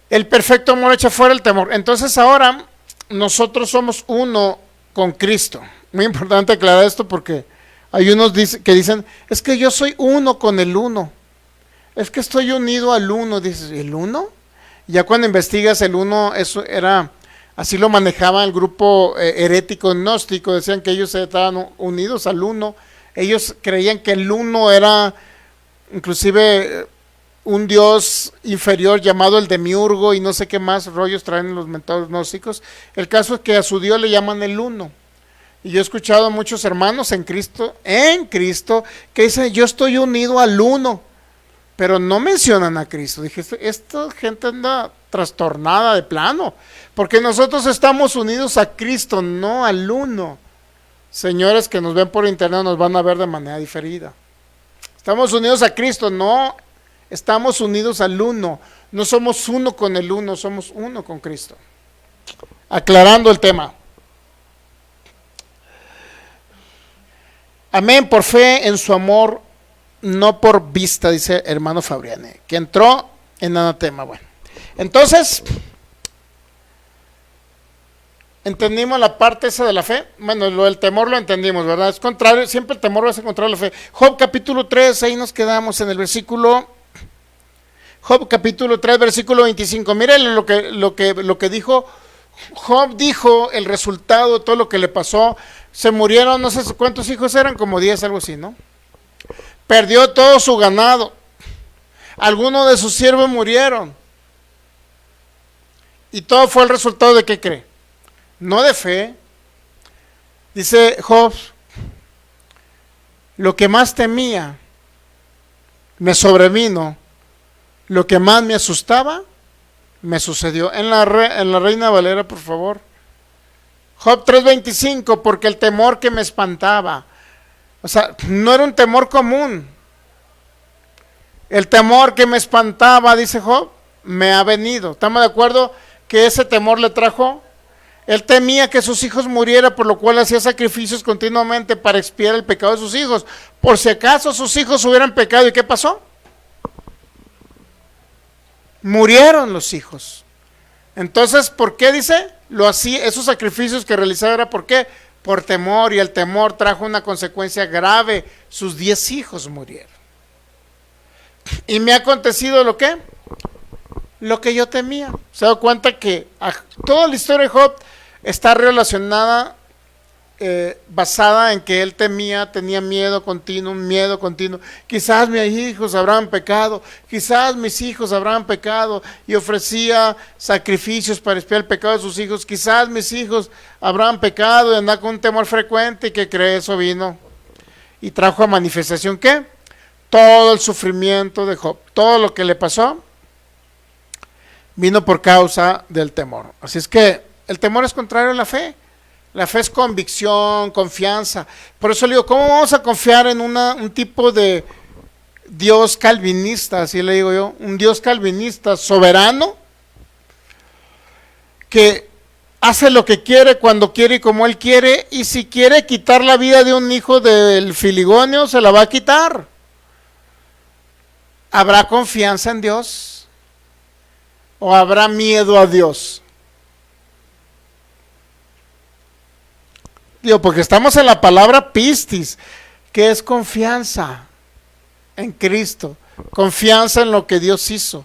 Speaker 1: el perfecto amor echa fuera el temor. Entonces ahora nosotros somos uno con Cristo. Muy importante aclarar esto porque hay unos que dicen, es que yo soy uno con el uno. Es que estoy unido al uno. Dices, ¿el uno? Ya cuando investigas el uno, eso era, así lo manejaba el grupo herético gnóstico, decían que ellos estaban unidos al uno. Ellos creían que el uno era inclusive un dios inferior llamado el demiurgo y no sé qué más rollos traen los mentores gnósticos. El caso es que a su Dios le llaman el uno. Y yo he escuchado a muchos hermanos en Cristo, que dicen, yo estoy unido al uno, pero no mencionan a Cristo. Dije, esta gente anda trastornada de plano, porque nosotros estamos unidos a Cristo, no al uno. Señores que nos ven por internet nos van a ver de manera diferida. Estamos unidos a Cristo, no estamos unidos al uno. No somos uno con el uno, somos uno con Cristo. Aclarando el tema. Amén, por fe en su amor, no por vista, dice hermano Fabriane, que entró en anatema. Bueno, entonces, entendimos la parte esa de la fe. Bueno, lo del temor lo entendimos, ¿verdad? Es contrario, siempre el temor va a ser contrario a la fe. Job capítulo 3, ahí nos quedamos en el versículo, Job capítulo 3, versículo 25. Miren lo que dijo Job, dijo el resultado de todo lo que le pasó. Se murieron, no sé cuántos hijos eran, como 10, algo así, ¿no? Perdió todo su ganado. Algunos de sus siervos murieron. Y todo fue el resultado de ¿qué cree? No de fe. Dice Job, lo que más temía me sobrevino, lo que más me asustaba me sucedió. En la Reina Valera, por favor. Job 3:25, porque el temor que me espantaba. O sea, no era un temor común. El temor que me espantaba, dice Job, me ha venido. ¿Estamos de acuerdo que ese temor le trajo? Él temía que sus hijos murieran, por lo cual hacía sacrificios continuamente para expiar el pecado de sus hijos. Por si acaso sus hijos hubieran pecado, ¿y qué pasó? Murieron los hijos. Entonces, ¿por qué dice? Lo hacía, esos sacrificios que realizaba era ¿por qué? Por temor, y el temor trajo una consecuencia grave. Sus 10 hijos murieron. ¿Y me ha acontecido lo qué? Lo que yo temía. Se da cuenta que toda la historia de Job está relacionada, basada en que él temía, tenía miedo continuo. Quizás mis hijos habrán pecado, quizás mis hijos habrán pecado, y ofrecía sacrificios para expiar el pecado de sus hijos. Quizás mis hijos habrán pecado, y andaba con un temor frecuente, y que cree eso vino y trajo a manifestación ¿qué? Todo el sufrimiento de Job, todo lo que le pasó vino por causa del temor. Así es que el temor es contrario a la fe. La fe es convicción, confianza. Por eso le digo, ¿cómo vamos a confiar en un tipo de Dios calvinista? Así le digo yo, un Dios calvinista soberano que hace lo que quiere, cuando quiere y como él quiere, y si quiere quitar la vida de un hijo del filigonio, se la va a quitar. ¿Habrá confianza en Dios? ¿O habrá miedo a Dios? Digo, porque estamos en la palabra pistis, que es confianza en Cristo, confianza en lo que Dios hizo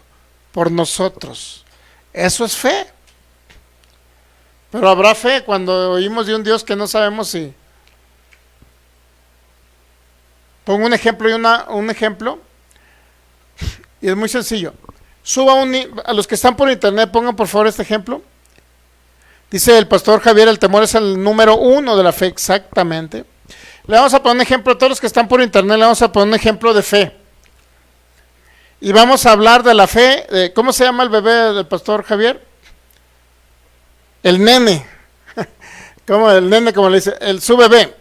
Speaker 1: por nosotros. Eso es fe. Pero habrá fe cuando oímos de un Dios que no sabemos si. Pongo un ejemplo un ejemplo. Y es muy sencillo. A los que están por internet, pongan por favor este ejemplo. Dice el pastor Javier, el temor es el número 1 de la fe, exactamente. Le vamos a poner un ejemplo, a todos los que están por internet, le vamos a poner un ejemplo de fe. Y vamos a hablar de la fe, ¿cómo se llama el bebé del pastor Javier? El nene. Como el nene, como le dice, su bebé.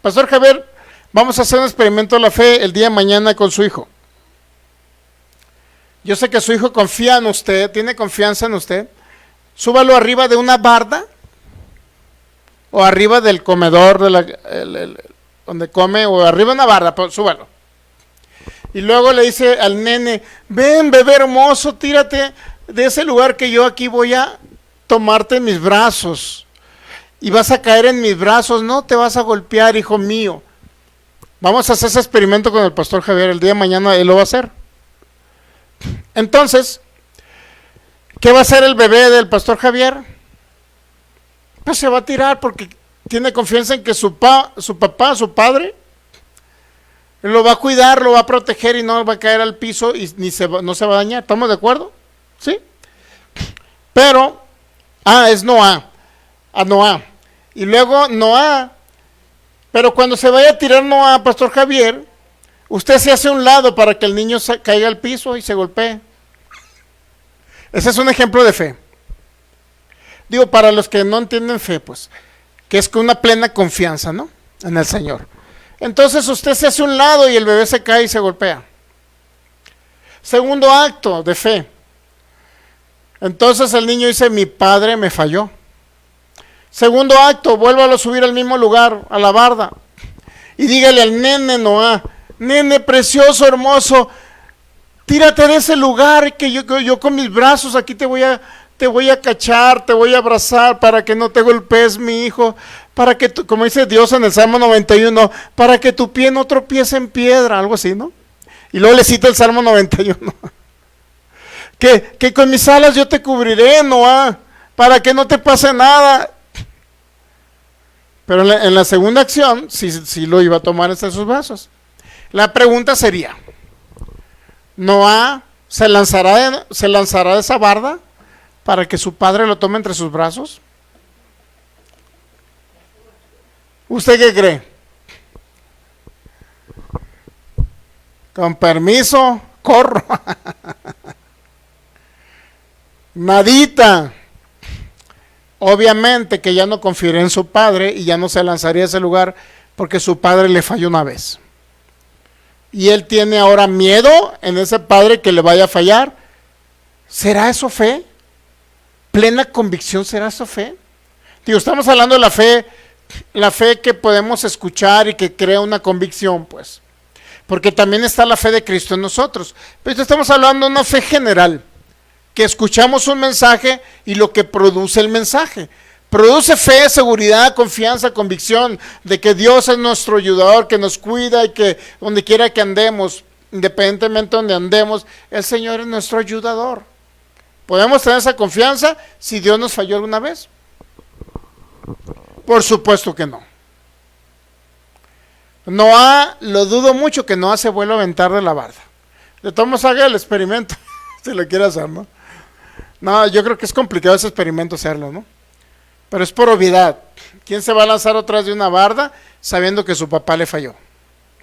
Speaker 1: Pastor Javier, vamos a hacer un experimento de la fe el día de mañana con su hijo. Yo sé que su hijo confía en usted, tiene confianza en usted. Súbalo arriba de una barda o arriba del comedor donde come, o arriba de una barda, pues, súbalo. Y luego le dice al nene, ven bebé hermoso, tírate de ese lugar que yo aquí voy a tomarte en mis brazos. Y vas a caer en mis brazos, no te vas a golpear, hijo mío. Vamos a hacer ese experimento con el pastor Javier, el día de mañana él lo va a hacer. Entonces, ¿qué va a hacer el bebé del pastor Javier? Pues se va a tirar porque tiene confianza en que su papá, su padre, lo va a cuidar, lo va a proteger y no va a caer al piso y no se va a dañar. ¿Estamos de acuerdo? ¿Sí? Pero, es Noah. A Noah. Y luego Noah, pero cuando se vaya a tirar Noah, pastor Javier, usted se hace a un lado para que el niño caiga al piso y se golpee. Ese es un ejemplo de fe. Digo, para los que no entienden fe, pues, que es con una plena confianza, ¿no? En el Señor. Entonces usted se hace a un lado y el bebé se cae y se golpea. Segundo acto de fe. Entonces el niño dice, mi padre me falló. Segundo acto, vuélvalo a subir al mismo lugar, a la barda. Y dígale al nene Noah, nene precioso, hermoso, tírate de ese lugar que yo con mis brazos aquí te voy a cachar, te voy a abrazar para que no te golpees, mi hijo, para que como dice Dios en el Salmo 91, para que tu pie no tropiece en piedra, algo así, ¿no? Y luego le cita el Salmo 91. que con mis alas yo te cubriré, Noah, para que no te pase nada. Pero en la segunda acción, sí lo iba a tomar entre sus brazos. La pregunta sería, ¿Noah se lanzará de esa barda para que su padre lo tome entre sus brazos? ¿Usted qué cree? Con permiso, corro. Nadita. Obviamente que ya no confiaría en su padre y ya no se lanzaría a ese lugar porque su padre le falló una vez. Y él tiene ahora miedo en ese padre que le vaya a fallar. ¿Será eso fe? ¿Plena convicción será eso fe? Digo, estamos hablando de la fe que podemos escuchar y que crea una convicción, pues. Porque también está la fe de Cristo en nosotros. Pero estamos hablando de una fe general, que escuchamos un mensaje y lo que produce el mensaje. Produce fe, seguridad, confianza, convicción de que Dios es nuestro ayudador, que nos cuida y que donde quiera que andemos, independientemente de donde andemos, el Señor es nuestro ayudador. ¿Podemos tener esa confianza si Dios nos falló alguna vez? Por supuesto que no. Noah, lo dudo mucho que Noah se vuelva a aventar de la barda. De todos modos, haga el experimento, si lo quiere hacer, ¿no? No, yo creo que es complicado ese experimento hacerlo, ¿no? Pero es por obviedad. ¿Quién se va a lanzar otra vez de una barda sabiendo que su papá le falló?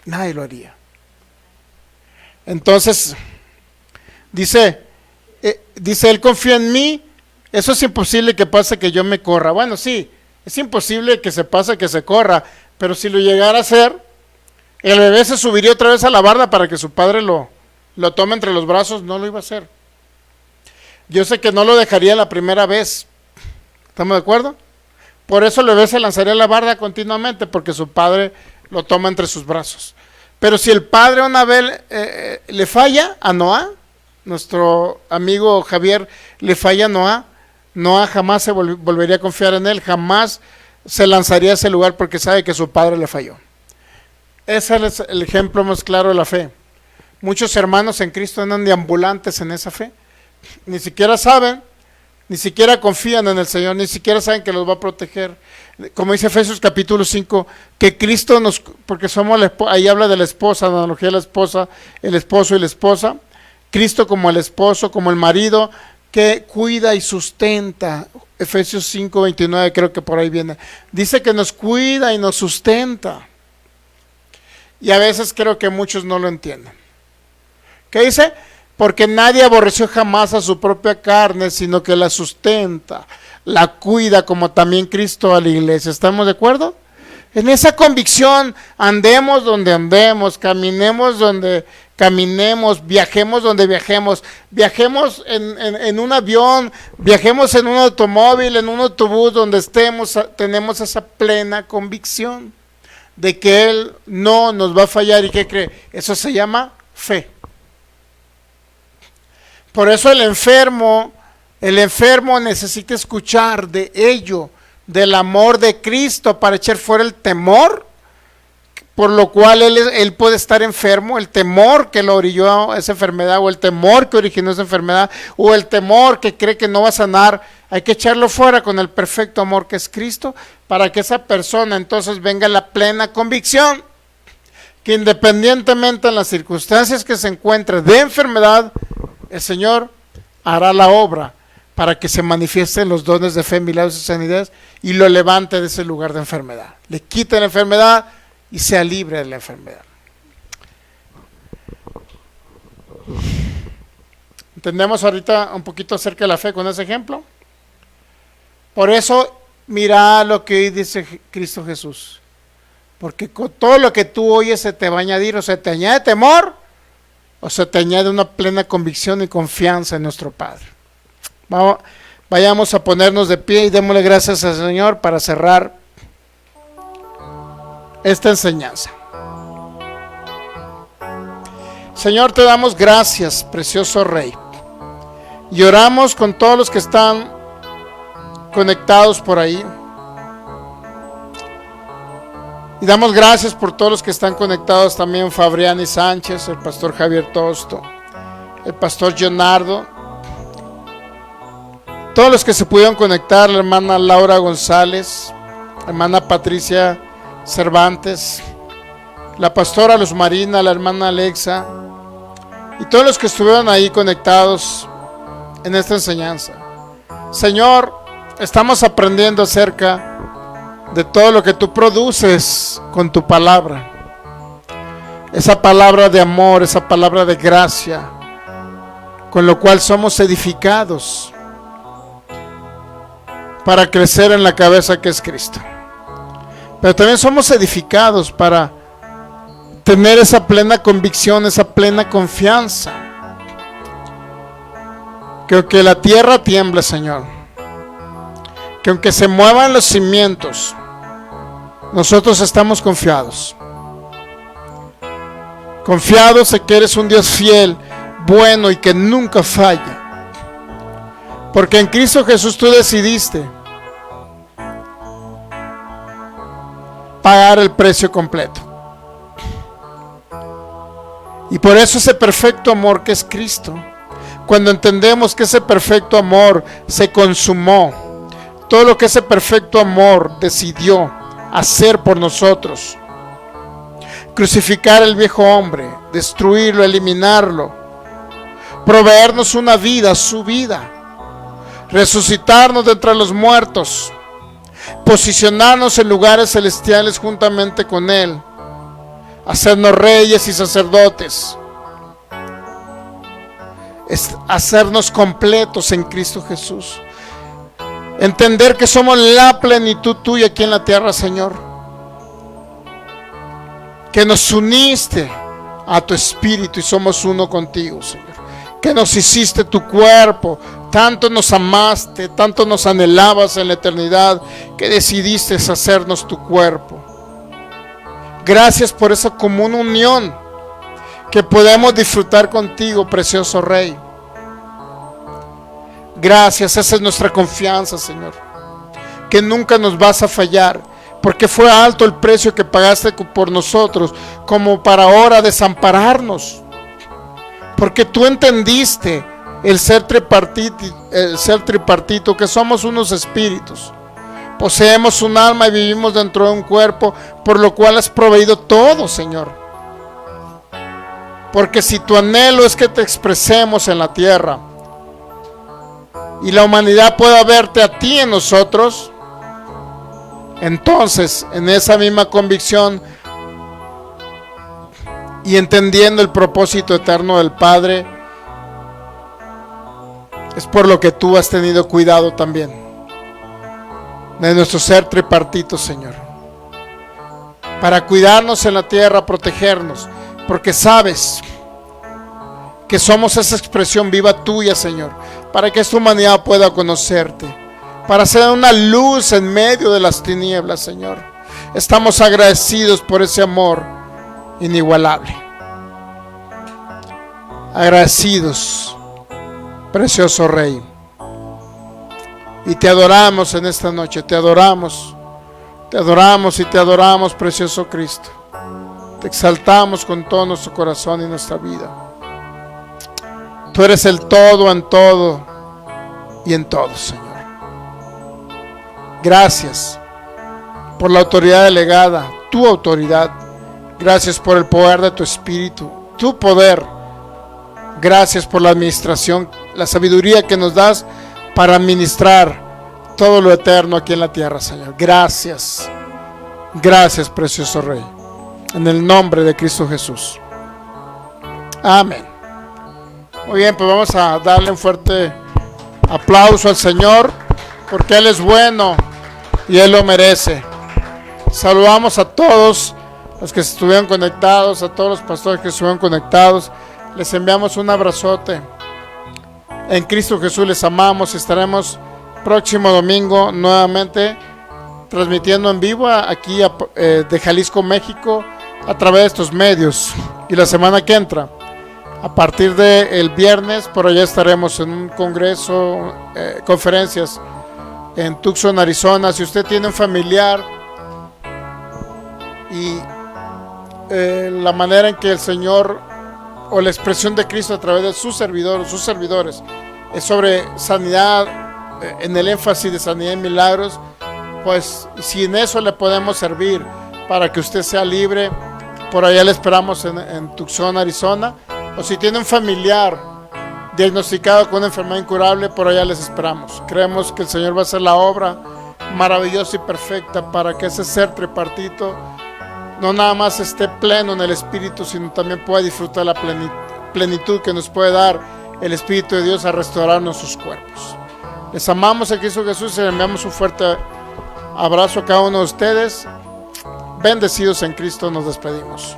Speaker 1: Nadie lo haría. Entonces, dice, él confía en mí, eso es imposible que pase que yo me corra. Bueno, sí, es imposible que se pase que se corra, pero si lo llegara a hacer, el bebé se subiría otra vez a la barda para que su padre lo tome entre los brazos. No lo iba a hacer. Yo sé que no lo dejaría la primera vez. ¿Estamos de acuerdo? Por eso el bebé se lanzaría a la barda continuamente, porque su padre lo toma entre sus brazos. Pero si el padre una vez le falla a Noah, nuestro amigo Javier le falla a Noah jamás se volvería a confiar en él, jamás se lanzaría a ese lugar porque sabe que su padre le falló. Ese es el ejemplo más claro de la fe. Muchos hermanos en Cristo andan deambulantes en esa fe. Ni siquiera saben, ni siquiera confían en el Señor, ni siquiera saben que los va a proteger. Como dice Efesios capítulo 5, que Cristo nos, porque somos ahí habla de la esposa, la analogía de la esposa, el esposo y la esposa. Cristo como el esposo, como el marido, que cuida y sustenta. Efesios 5, 29, creo que por ahí viene. Dice que nos cuida y nos sustenta. Y a veces creo que muchos no lo entienden. ¿Qué dice? Porque nadie aborreció jamás a su propia carne, sino que la sustenta, la cuida, como también Cristo a la iglesia. ¿Estamos de acuerdo? En esa convicción, andemos donde andemos, caminemos donde caminemos, viajemos donde viajemos, viajemos en un avión, viajemos en un automóvil, en un autobús, donde estemos, tenemos esa plena convicción de que Él no nos va a fallar. ¿Y qué cree? Eso se llama fe. Por eso el enfermo necesita escuchar de ello, del amor de Cristo, para echar fuera el temor, por lo cual él puede estar enfermo, el temor que lo orilló a esa enfermedad, o el temor que originó esa enfermedad, o el temor que cree que no va a sanar. Hay que echarlo fuera con el perfecto amor que es Cristo, para que esa persona entonces venga la plena convicción que independientemente en las circunstancias que se encuentre de enfermedad, el Señor hará la obra para que se manifiesten los dones de fe, milagros y sanidades, y lo levante de ese lugar de enfermedad. Le quite la enfermedad y sea libre de la enfermedad. ¿Entendemos ahorita un poquito acerca de la fe con ese ejemplo? Por eso, mira lo que dice Cristo Jesús. Porque con todo lo que tú oyes se te va a añadir, o se te añade temor, o se te añade una plena convicción y confianza en nuestro Padre. Vayamos a ponernos de pie y démosle gracias al Señor para cerrar esta enseñanza. Señor, te damos gracias, precioso Rey. Y oramos con todos los que están conectados por ahí. Y damos gracias por todos los que están conectados también, Fabriani Sánchez, el pastor Javier Tosto, el pastor Leonardo, todos los que se pudieron conectar, la hermana Laura González, la hermana Patricia Cervantes, la pastora Luz Marina, la hermana Alexa, y todos los que estuvieron ahí conectados en esta enseñanza. Señor, estamos aprendiendo acerca de todo lo que tú produces con tu palabra, esa palabra de amor, esa palabra de gracia, con lo cual somos edificados para crecer en la cabeza que es Cristo. pero también somos edificados para tener esa plena convicción, esa plena confianza. Que aunque la tierra tiemble, Señor, que aunque se muevan los cimientos, nosotros estamos confiados. Confiados en que eres un Dios fiel, bueno y que nunca falla. Porque en Cristo Jesús tú decidiste pagar el precio completo. Y por eso ese perfecto amor que es Cristo, cuando entendemos que ese perfecto amor se consumó, todo lo que ese perfecto amor decidió hacer por nosotros, crucificar el viejo hombre, destruirlo, eliminarlo, proveernos una vida, su vida, resucitarnos de entre los muertos, posicionarnos en lugares celestiales juntamente con Él, hacernos reyes y sacerdotes, hacernos completos en Cristo Jesús, entender que somos la plenitud tuya aquí en la tierra, Señor, que nos uniste a tu espíritu y somos uno contigo, Señor, que nos hiciste tu cuerpo, tanto nos amaste, tanto nos anhelabas en la eternidad, que decidiste hacernos tu cuerpo. Gracias por esa común unión que podemos disfrutar contigo, precioso Rey. Gracias, esa es nuestra confianza, Señor, que nunca nos vas a fallar, porque fue alto el precio que pagaste por nosotros, como para ahora desampararnos, porque tú entendiste el ser tripartito, que somos unos espíritus, poseemos un alma y vivimos dentro de un cuerpo, por lo cual has proveído todo, Señor. Porque si tu anhelo es que te expresemos en la tierra y la humanidad pueda verte a ti en nosotros, entonces en esa misma convicción y entendiendo el propósito eterno del Padre, es por lo que tú has tenido cuidado también de nuestro ser tripartito, Señor, para cuidarnos en la tierra, protegernos, porque sabes que somos esa expresión viva tuya, Señor, para que esta humanidad pueda conocerte, para ser una luz en medio de las tinieblas, Señor. Estamos agradecidos por ese amor inigualable. Agradecidos, precioso Rey. Y te adoramos en esta noche, te adoramos y te adoramos, precioso Cristo. Te exaltamos con todo nuestro corazón y nuestra vida. Tú eres el todo en todo y en todo, Señor. Gracias por la autoridad delegada, tu autoridad. Gracias por el poder de tu Espíritu, tu poder. Gracias por la administración, la sabiduría que nos das para administrar todo lo eterno aquí en la tierra, Señor. Gracias. Gracias, precioso Rey. En el nombre de Cristo Jesús. Amén. Muy bien, pues vamos a darle un fuerte aplauso al Señor, porque Él es bueno y Él lo merece. Saludamos a todos los que estuvieron conectados, a todos los pastores que estuvieron conectados. Les enviamos un abrazote. En Cristo Jesús les amamos y estaremos próximo domingo nuevamente transmitiendo en vivo aquí de Jalisco, México, a través de estos medios. Y la semana que entra, a partir del viernes, por allá estaremos en un congreso, conferencias en Tucson, Arizona. Si usted tiene un familiar y la manera en que el Señor o la expresión de Cristo a través de sus servidores es sobre sanidad, en el énfasis de sanidad y milagros, pues si en eso le podemos servir para que usted sea libre, por allá le esperamos en Tucson, Arizona. O si tiene un familiar diagnosticado con una enfermedad incurable, por allá les esperamos. Creemos que el Señor va a hacer la obra maravillosa y perfecta para que ese ser tripartito no nada más esté pleno en el Espíritu, sino también pueda disfrutar la plenitud que nos puede dar el Espíritu de Dios a restaurar nuestros cuerpos. Les amamos en Cristo Jesús y les enviamos un fuerte abrazo a cada uno de ustedes bendecidos en Cristo, nos despedimos.